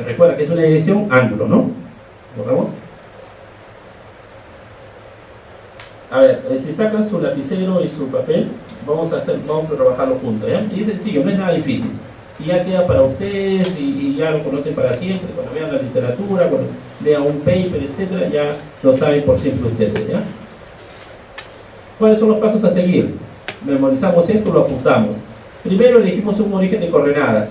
Recuerda que es una dirección ángulo, ¿no? ¿Borramos? A ver, si sacan su lapicero y su papel, vamos a trabajarlo juntos, ¿ya? Y es sencillo, no es nada difícil. Y ya queda para ustedes y ya lo conocen para siempre. Cuando vean la literatura, cuando vean un paper, etcétera, ya lo saben por siempre ustedes, ¿ya? ¿Cuáles son los pasos a seguir? Memorizamos esto, lo apuntamos. Primero elegimos un origen de coordenadas.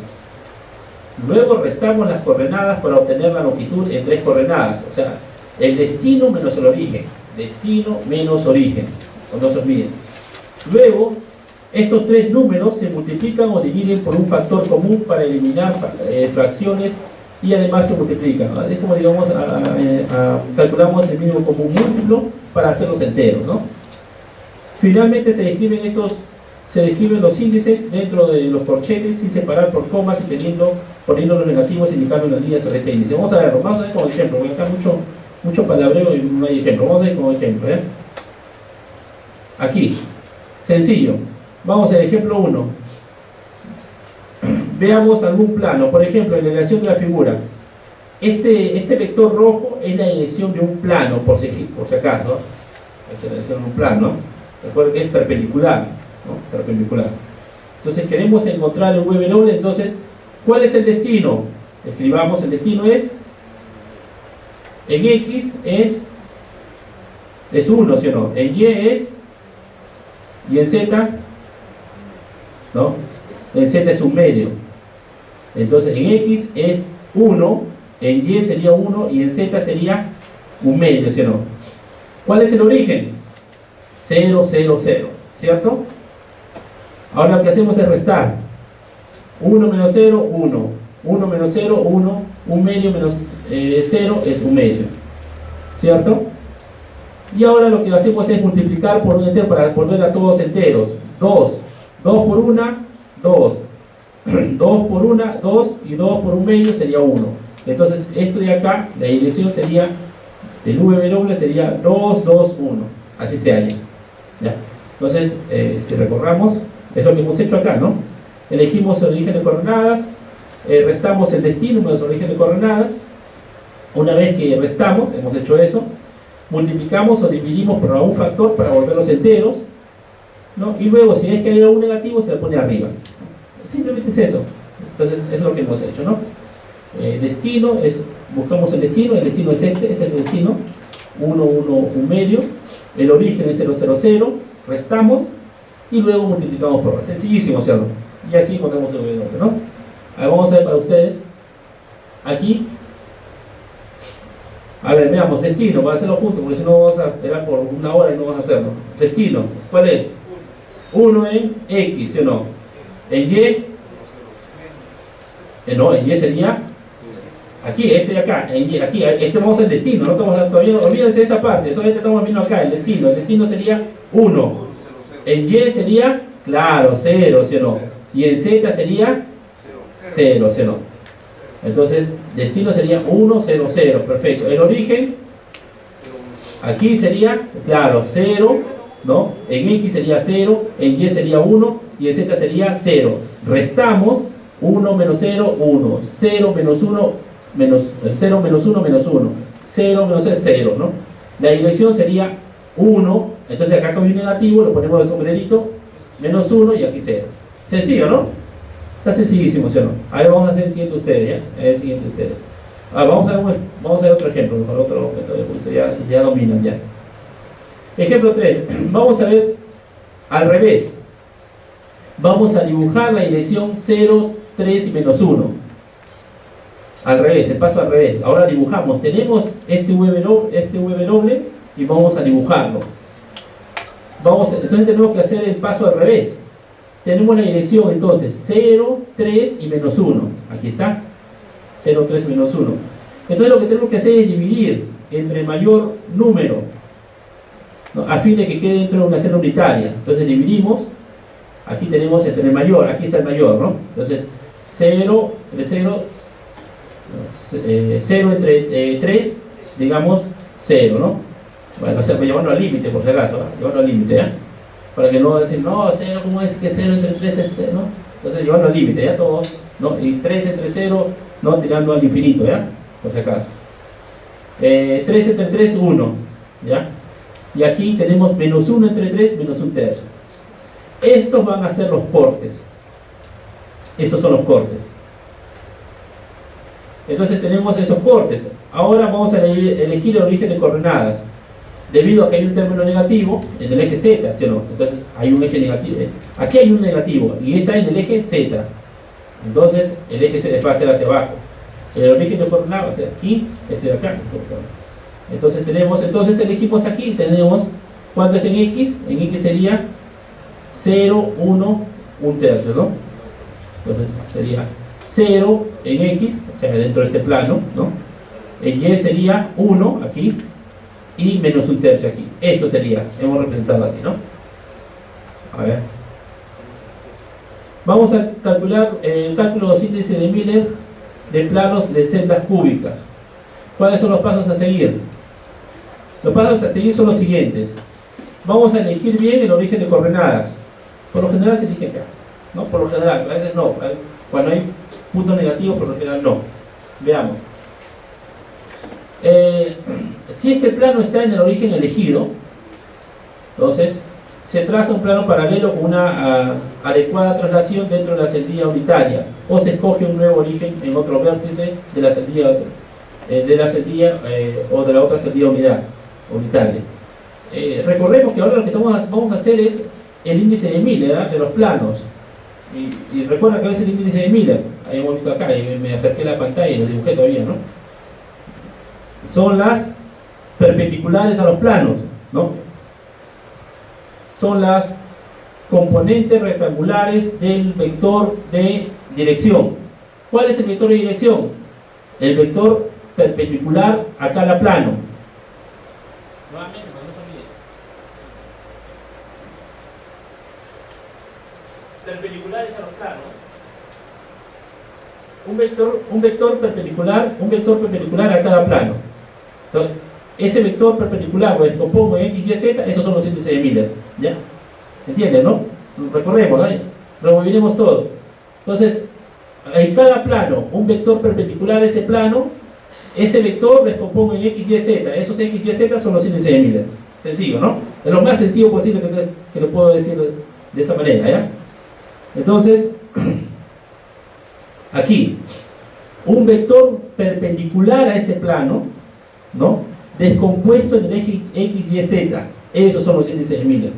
Luego restamos las coordenadas para obtener la longitud en 3 coordenadas. O sea, el destino menos el origen. Destino menos origen. Con dos hormigas. Luego, estos 3 números se multiplican o dividen por un factor común para eliminar fracciones y además se multiplican. Es como, digamos, calculamos el mínimo común múltiplo para hacerlos enteros, ¿no? Finalmente se describen los índices dentro de los corchetes sin separar por comas y poniendo los negativos indicando las líneas sobre este índice. Vamos a verlo, vamos a ver como ejemplo, porque acá mucho palabreo y no hay ejemplo. Vamos a ver como ejemplo, ¿eh? Aquí, sencillo. Vamos al ejemplo 1. Veamos algún plano, por ejemplo, en la dirección de la figura. Este vector rojo es la dirección de un plano, por si acaso. Esta es la dirección de un plano. Recuerden que es perpendicular, ¿no? Perpendicular. Entonces queremos encontrar el VW. Entonces, ¿cuál es el destino? Escribamos, el destino es, en X es 1, ¿sí o no? En Y es, y en Z, ¿no? En Z es un medio. Entonces en X es 1, en Y sería 1 y en Z sería un medio, ¿sí o no? ¿Cuál es el origen? 0, 0, 0, ¿cierto? Ahora lo que hacemos es restar. 1 menos 0, 1. 1 menos 0, 1. 1 medio menos 0 es 1 medio, ¿cierto? Y ahora lo que hacemos es multiplicar por un entero para volver a todos enteros. 2. 2 por 1, 2. 2 por 1, 2. Y 2 por 1 medio sería 1. Entonces esto de acá, la dirección sería, el VW sería 2, 2, 1. Así se halla. ¿Ya? Entonces, si recorramos, es lo que hemos hecho acá, ¿no? Elegimos el origen de coordenadas, restamos el destino menos el origen de coordenadas, Una vez que restamos, hemos hecho eso, multiplicamos o dividimos por un factor para volverlos enteros, ¿no? Y luego, si es que hay un negativo, se le pone arriba. Simplemente es eso. Entonces, eso es lo que hemos hecho, ¿no? Destino, buscamos el destino es este, es el destino, 1, 1, 1 medio, el origen es 0, 0, 0, restamos y luego multiplicamos por la. Sencillísimo hacerlo. Y así ponemos el W, ¿no? Ahora vamos a ver para ustedes, aquí, a ver, veamos, destino, para hacerlo juntos, porque si no vamos a esperar por una hora y no vamos a hacerlo. Destino, ¿cuál es? 1 en X, ¿sí o no? En Y, no, en Y sería aquí, este de acá, en Y, aquí, este vamos al destino, no estamos todavía, olvídense de esta parte, solamente estamos viendo acá, el destino sería 1, en Y sería, claro, 0, ¿sí o no? Y en Z sería 0, ¿sí o no? Entonces, destino sería 1, 0, 0, perfecto. El origen, aquí sería, claro, 0, ¿no? En X sería 0, en Y sería 1 y en Z sería 0. Restamos 1 menos 0, 1, 0 menos 1, menos 0 menos 1, menos 1, 0 menos 0, 0, ¿no? La dirección sería 1, entonces acá con un negativo lo ponemos de sombrerito, menos 1 y aquí 0. Sencillo, ¿no? Está sencillísimo, ¿sí o no? Ahora vamos a hacer el siguiente ustedes, ¿ya? El siguiente ustedes. Vamos a ver otro ejemplo, con otro método de juicio, ya dominan, ya. Ejemplo 3. Vamos a ver al revés. Vamos a dibujar la dirección 0, 3 y menos 1. Al revés, el paso al revés. Ahora dibujamos. Tenemos este V doble y vamos a dibujarlo. Entonces tenemos que hacer el paso al revés. Tenemos la dirección entonces 0, 3 y menos 1. Aquí está. 0, 3 y menos 1. Entonces lo que tenemos que hacer es dividir entre el mayor número, ¿no? A fin de que quede dentro de una celda unitaria. Entonces dividimos. Aquí tenemos entre el mayor. Aquí está el mayor, ¿no? Entonces 0 entre 0. 0 entre 3, digamos 0, ¿no? Bueno, o sea, llevarlo al límite por si acaso, llevarlo al límite, ¿ya? Para que no decir, no, 0, ¿cómo es que 0 entre 3 es 0? ¿No? Entonces llevarlo al límite, ¿ya? Todos, ¿no? Y 3 entre 0, no tirando al infinito, ¿ya? Por si acaso. 3 entre 3, 1, ¿ya? Y aquí tenemos menos 1 entre 3, menos 1 tercio. Estos van a ser los cortes. Estos son los cortes. Entonces tenemos esos cortes. Ahora vamos a elegir el origen de coordenadas. Debido a que hay un término negativo en el eje Z, ¿sí o no? Entonces hay un eje negativo. Aquí hay un negativo y está en el eje Z. Entonces el eje Z va a ser hacia abajo. El origen de coordenadas va a ser aquí, este de acá. Entonces elegimos aquí, tenemos, ¿cuánto es en X? En X sería 0, 1, 1 tercio, ¿no? Entonces sería 0 en X, o sea, dentro de este plano, ¿no? En Y sería 1 aquí y menos 1 tercio aquí. Esto sería, hemos representado aquí, ¿no? A ver. Vamos a calcular el cálculo de los índices de Miller de planos de celdas cúbicas. ¿Cuáles son los pasos a seguir? Los pasos a seguir son los siguientes. Vamos a elegir bien el origen de coordenadas. Por lo general se elige acá, ¿no? Por lo general, a veces no. Cuando hay puntos negativos, por lo general no. Veamos. Si es que el plano está en el origen elegido, entonces se traza un plano paralelo con una adecuada traslación dentro de la celdilla unitaria, o se escoge un nuevo origen en otro vértice de la celdilla, o de la otra celdilla unitaria. Recordemos que ahora lo que vamos a hacer es el índice de Miller, ¿eh? De los planos. Y recuerda que es el índice de Miller. Ahí hemos visto acá, y me acerqué a la pantalla y lo dibujé todavía, ¿no? Son las perpendiculares a los planos, ¿no? Son las componentes rectangulares del vector de dirección. ¿Cuál es el vector de dirección? El vector perpendicular a cada plano. Nuevamente, no se olvide. Perpendiculares a los planos. Un vector perpendicular a cada plano. Entonces, ese vector perpendicular lo descompongo en X, Y, Z, esos son los índices de Miller, ¿ya? ¿Entienden, no? Recorremos, ¿no? Removiremos todo. Entonces, en cada plano, un vector perpendicular a ese plano ese vector descompongo en x, y, z. Esos x, y, z son los índices de Miller. Sencillo, ¿no? Es lo más sencillo posible que lo puedo decir de esa manera, ¿ya? Entonces, aquí, un vector perpendicular a ese plano, ¿no? Descompuesto en el eje x, y, z. Esos son los índices de Miller.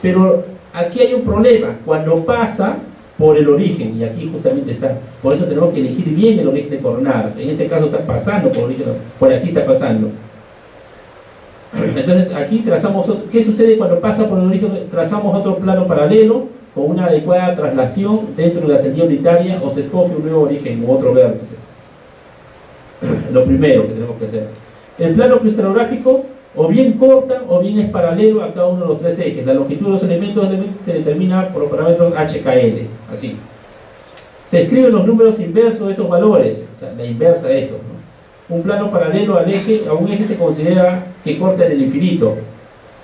Pero aquí hay un problema. Cuando pasa por el origen, y aquí justamente está, por eso tenemos que elegir bien el origen de coordenadas. En este caso está pasando por origen, por aquí está pasando. Entonces aquí trazamos otro. ¿Qué sucede cuando pasa por el origen? Trazamos otro plano paralelo con una adecuada traslación dentro de la celda unitaria, o se escoge un nuevo origen u otro vértice. Lo primero que tenemos que hacer. El plano cristalográfico o bien corta o bien es paralelo a cada uno de los tres ejes. La longitud de los elementos se determina por los parámetros HKL, así. Se escriben los números inversos de estos valores, o sea, la inversa de estos, ¿no? Un plano paralelo al eje, a un eje se considera que corta en el infinito.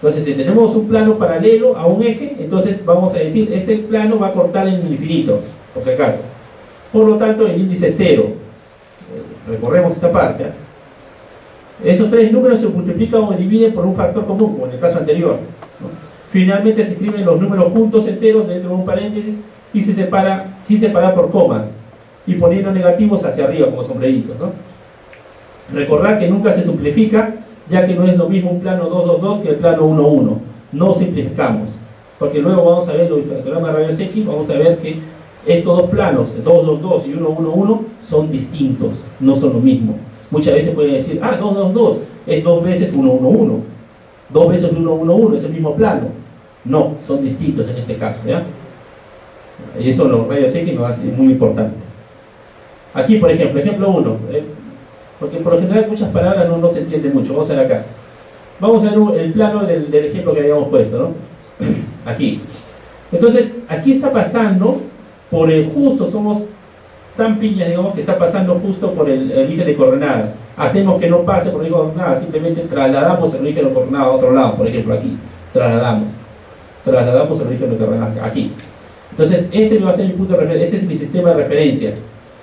Entonces, si tenemos un plano paralelo a un eje, entonces vamos a decir, ese plano va a cortar en el infinito, por si acaso. Por lo tanto, el índice 0. Recorremos esa parte, ¿eh? Esos tres números se multiplican o dividen por un factor común, como en el caso anterior, ¿no? Finalmente se escriben los números juntos enteros dentro de un paréntesis y se separa, sin separar por comas, y poniendo negativos hacia arriba como sombreritos, ¿no? Recordar que nunca se simplifica, ya que no es lo mismo un plano 2, 2, 2 que el plano 1, 1. No simplificamos, porque luego vamos a ver los diagramas de rayos X, vamos a ver que estos dos planos, 2, 2, 2 y 1, 1, 1, son distintos, no son lo mismo. Muchas veces pueden decir, 2, 2, 2, es 2 veces 1, 1, 1. 2 veces 1, 1, 1 es el mismo plano. No, son distintos en este caso, ¿ya? Y eso los rayos X nos hace muy importante. Aquí, por ejemplo, ejemplo 1, porque por lo general muchas palabras no se entienden mucho. Vamos a ver acá. Vamos a ver el plano del ejemplo que habíamos puesto, ¿no? Aquí. Entonces, aquí está pasando por el justo, somos tan piñas, digamos, que está pasando justo por el origen de coordenadas. Hacemos que no pase por el origen de coordenadas, simplemente trasladamos el origen de coordenadas a otro lado, por ejemplo, aquí. Trasladamos el origen de coordenadas aquí. Entonces, este va a ser mi punto de referencia, este es mi sistema de referencia.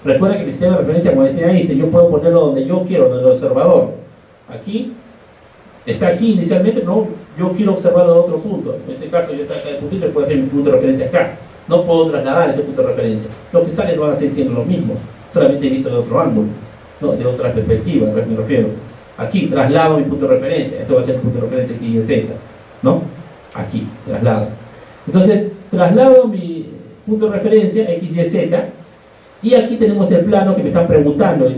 Recuerda que el sistema de referencia, como decía Einstein, yo puedo ponerlo donde yo quiero, donde el observador. Aquí, está aquí inicialmente, no, yo quiero observarlo de otro punto. En este caso, yo estoy acá en el puntito, puedo hacer mi punto de referencia acá. No puedo trasladar ese punto de referencia. Los cristales van a seguir siendo los mismos, solamente visto de otro ángulo, ¿no? De otra perspectiva, me refiero. Aquí, traslado mi punto de referencia. Esto va a ser el punto de referencia X, Y, Z, ¿no? Aquí, traslado. Entonces, traslado mi punto de referencia X, Y, Z. Y aquí tenemos el plano que me están preguntando, los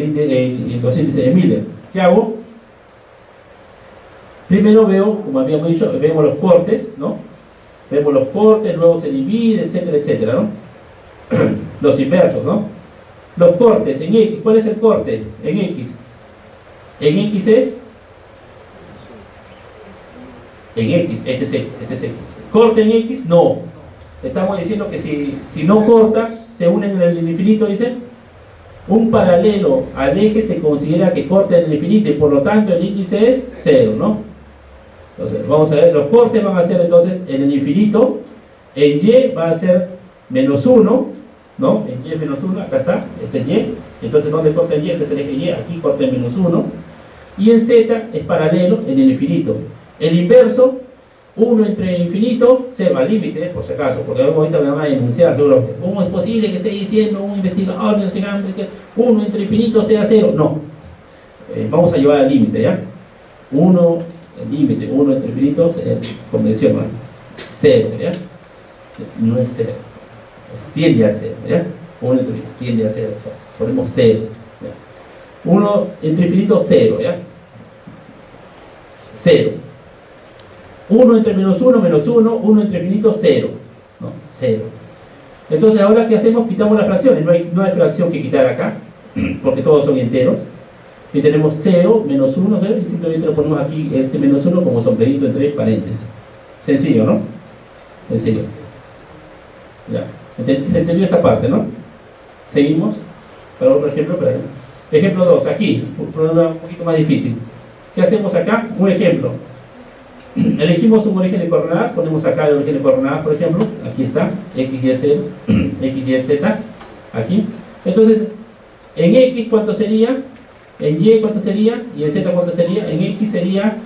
índices de Miller. ¿Qué hago? Primero veo, como habíamos dicho, vemos los cortes, ¿no? Vemos los cortes, luego se divide, etcétera, etcétera, ¿no? Los inversos, ¿no? Los cortes en X, ¿cuál es el corte en X? En X es... En X, este es X, este es X. ¿Corte en X? No. Estamos diciendo que si no corta, se unen en el infinito, dice. Un paralelo al eje se considera que corta en el infinito y por lo tanto el índice es 0, ¿no? Entonces, vamos a ver, los cortes van a ser entonces en el infinito, en Y va a ser menos 1, ¿no? En Y menos 1, acá está, este es Y. Entonces, ¿dónde corta el Y? Este es el eje Y, aquí corta en menos 1. Y en Z es paralelo en el infinito. El inverso, 1 entre infinito, 0 al límite, por si acaso, porque ahorita me van a denunciar seguramente. ¿Cómo es posible que esté diciendo un investigador que 1 entre infinito sea 0? No. Vamos a llevar al límite, ¿ya? 1, el límite, 1 entre infinitos, convención, ¿no? 0, ¿ya? No es 0, tiende a 0, ¿ya? 1 entre infinitos tiende a 0, o sea, ponemos 0, ¿ya? 1 entre infinito, 0, ¿ya? 0. 1 entre menos 1, 1 entre infinito, 0, ¿no? 0. Entonces, ahora ¿qué hacemos? Quitamos las fracciones, no hay fracción que quitar acá, porque todos son enteros. Y tenemos 0, menos 1, 0, y simplemente lo ponemos aquí, este menos 1, como sombrerito entre paréntesis. Sencillo, ¿no? Sencillo. Ya. Se entendió esta parte, ¿no? Seguimos. Para otro ejemplo. Ejemplo 2, aquí, un problema un poquito más difícil. ¿Qué hacemos acá? Un ejemplo. Elegimos un origen de coordenadas, ponemos acá el origen de coordenadas, por ejemplo. Aquí está, X, Y, Z, X, Y, Z, aquí. Entonces, en X, ¿cuánto sería? En Y, ¿cuánto sería? Y en Z, ¿cuánto sería? En X sería,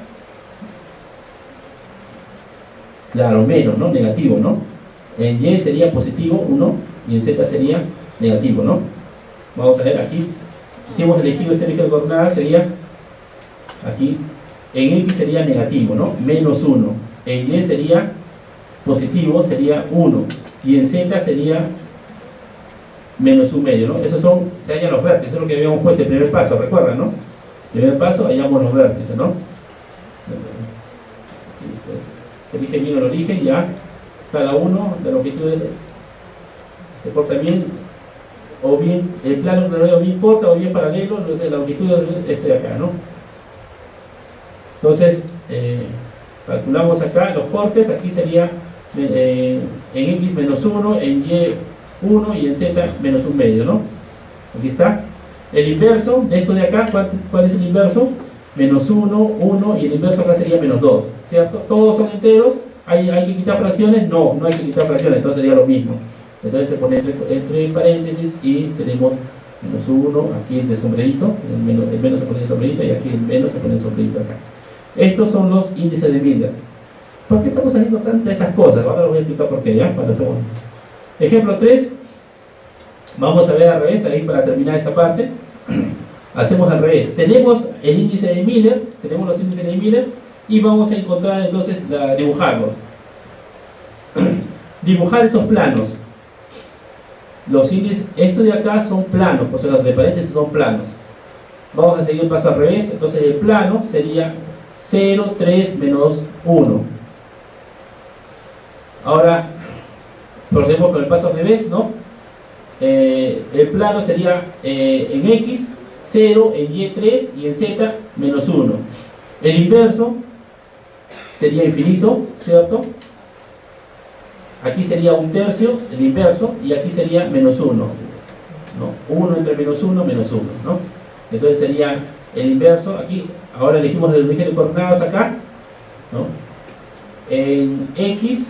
claro, menos, ¿no? Negativo, ¿no? En Y sería positivo, 1, y en Z sería negativo, ¿no? Vamos a ver aquí. Si hemos elegido este eje de coordenadas, sería aquí. En X sería negativo, ¿no? Menos 1. En Y sería positivo, sería 1. Y en Z sería menos 1/2, ¿no? Esos son, se hallan los vértices, eso es lo que habíamos puesto el primer paso, ¿recuerdan, no? El primer paso, hallamos los vértices, ¿no? Elige bien el origen, ya. Cada uno de longitudes se corta bien, o bien el plano o bien corta o bien paralelo, entonces la longitud es este de acá, ¿no? Entonces, calculamos acá los cortes, aquí sería en X menos 1, en Y 1 y en Z menos 1/2, ¿no? Aquí está. El inverso de esto de acá, ¿cuál es el inverso? Menos 1, 1 y el inverso acá sería menos 2, ¿cierto? Todos son enteros. ¿Hay que quitar fracciones? No, no hay que quitar fracciones, entonces sería lo mismo. Entonces se pone entre paréntesis y tenemos menos 1, aquí el de sombrerito, el menos se pone el sombrerito y aquí el menos se pone el sombrerito acá. Estos son los índices de Miller. ¿Por qué estamos haciendo tantas estas cosas? Ahora les voy a explicar por qué, ¿ya? Ejemplo 3, vamos a ver al revés, ahí para terminar esta parte. Hacemos al revés. Tenemos el índice de Miller, tenemos los índices de Miller y vamos a encontrar entonces, dibujarlos. Dibujar estos planos. Los índices, estos de acá son planos, por eso los de paréntesis son planos. Vamos a seguir el paso al revés, entonces el plano sería 0, 3, menos 1. Ahora, procedemos con el paso al revés, ¿no? El plano sería en X 0, en Y 3 y en Z menos 1. El inverso sería infinito, ¿cierto? Aquí sería 1/3, el inverso, y aquí sería menos 1, ¿no? 1 entre menos 1, menos 1, ¿no? Entonces sería el inverso, aquí, ahora elegimos el origen de coordenadas acá, ¿no? En X,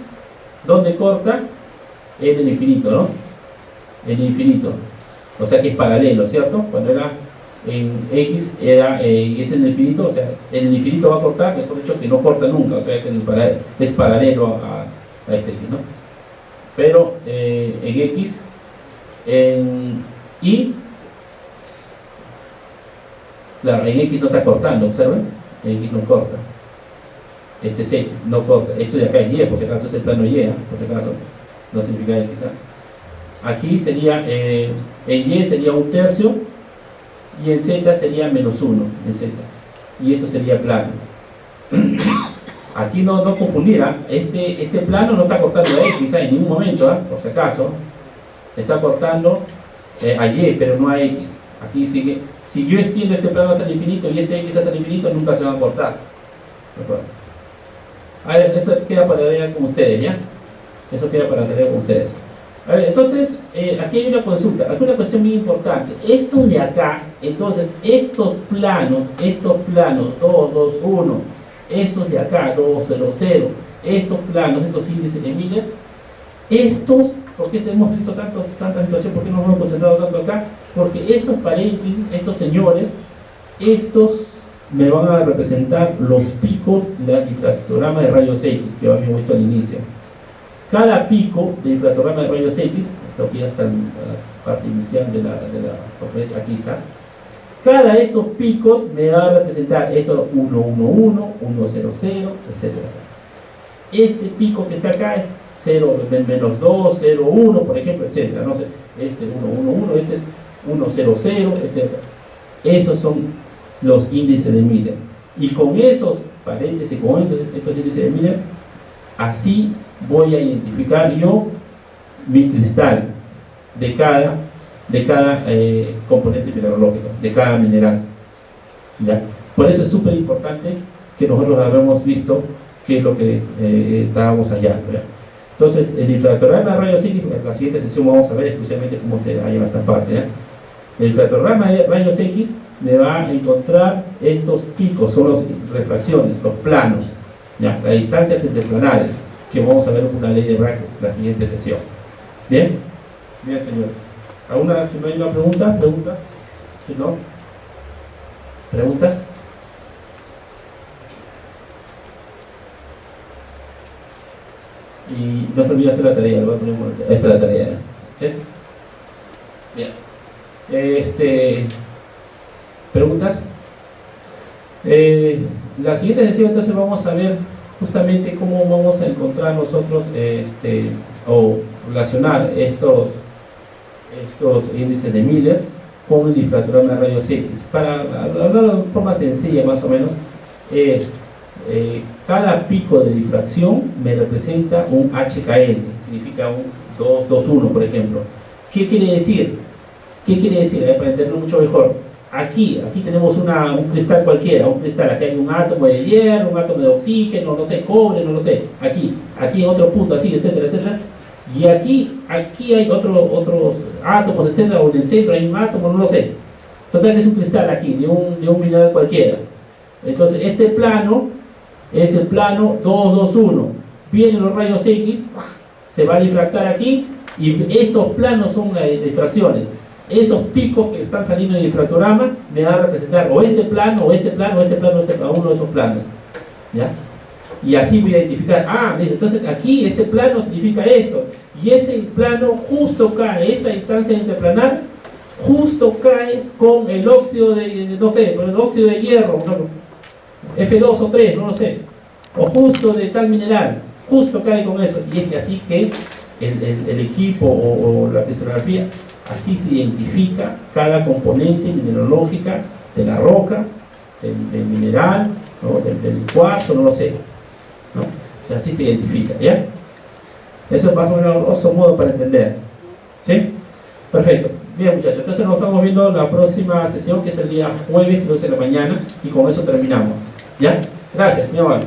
¿dónde corta? En el infinito, ¿no? En el infinito, o sea que es paralelo, ¿cierto? Cuando era en X, es en el infinito, o sea, en el infinito va a cortar, mejor dicho, que no corta nunca, o sea, es paralelo a este X, ¿no? Pero en X, en Y, claro, en X no está cortando, observen, en X no corta, este es X, no corta, esto de acá es Y, por si acaso es el plano Y, por si acaso, no significa X, ¿sabes? Aquí sería, en Y sería 1/3 y en Z sería menos 1 en Z, y esto sería plano. Aquí no confundir, este plano no está cortando a X en ningún momento, por si acaso, está cortando a Y, pero no a X. Aquí sigue, si yo extiendo este plano hasta el infinito y este X hasta el infinito, nunca se van a cortar. ¿De acuerdo? A ver, esto queda para tarea con ustedes, ¿ya? Eso queda para tarea con ustedes. A ver, entonces, aquí hay una consulta, aquí una cuestión muy importante. Estos de acá, entonces, estos planos, 2, 2, 1, estos de acá, 2, 0, 0, estos planos, estos índices de Miller, estos, ¿por qué hemos visto tanta situación? ¿Por qué nos hemos concentrado tanto acá? Porque estos paréntesis, estos señores, estos me van a representar los picos del infrarrojograma de rayos X que habíamos visto al inicio. Cada pico del infrarrojograma de rayos X, esto aquí hasta la parte inicial de la conferencia, aquí está. Cada de estos picos me va a representar esto 1, 1, 1, 1, 0, 0, etc. Este pico que está acá es 0, menos 2, 0, 1, por ejemplo, etc. No sé, este 1, 1, 1, este es 1, 0, 0, etc. Esos son los índices de Miller. Y con esos paréntesis, con estos índices de Miller, así voy a identificar yo mi cristal de cada componente mineralógico, de cada mineral. ¿Ya? Por eso es súper importante que nosotros hayamos visto qué es lo que estábamos hallando. ¿Ya? Entonces, el infrarrojograma de rayos X, en la siguiente sesión vamos a ver exclusivamente cómo se halla esta parte. ¿Ya? El infrarrojograma de rayos X me va a encontrar estos picos, son las refracciones, los planos, ¿ya? Las distancias interplanares, que vamos a ver con una ley de Bragg en la siguiente sesión. ¿Bien? Bien, señores. ¿Alguna, si no hay una pregunta? Si no. ¿Preguntas? Y no se olvide hacer la tarea, lo voy a poner esta es la tarea, ¿sí? Bien. ¿Preguntas? La siguiente sesión entonces vamos a ver justamente cómo vamos a encontrar nosotros o relacionar estos índices de Miller con el difractograma de rayos X. Para hablarlo de forma sencilla más o menos, es cada pico de difracción me representa un HKL, significa un 221 por ejemplo. ¿Qué quiere decir? Para entenderlo mucho mejor, aquí tenemos un cristal cualquiera, aquí hay un átomo de hierro, un átomo de oxígeno, no sé, cobre, no lo sé, aquí en otro punto, así, etcétera, etcétera, y aquí hay otros átomos, etcétera, o en el centro hay un átomo, no lo sé. Total, es un cristal aquí, de un mineral cualquiera. Entonces, este plano es el plano 221. Vienen los rayos X, se va a difractar aquí, y estos planos son las difracciones. Esos picos que están saliendo del difractograma me van a representar o este plano, o este plano, o este plano, uno de esos planos. ¿Ya? Y así voy a identificar, entonces aquí este plano significa esto, y ese plano justo cae, esa distancia interplanar justo cae con el óxido con el óxido de hierro, F2 o 3, no lo sé, o justo de tal mineral, justo cae con eso. Y es que así que el equipo o la cristalografía, así se identifica cada componente mineralógica de la roca, del mineral, ¿no? del cuarzo, no lo sé, ¿no? O sea, así se identifica, ¿ya? Eso es más o menos otro modo para entender, ¿sí? Perfecto. Bien, muchachos, entonces nos estamos viendo la próxima sesión, que es el día jueves 12 de la mañana, y con eso terminamos, ¿ya? Gracias, mi amable.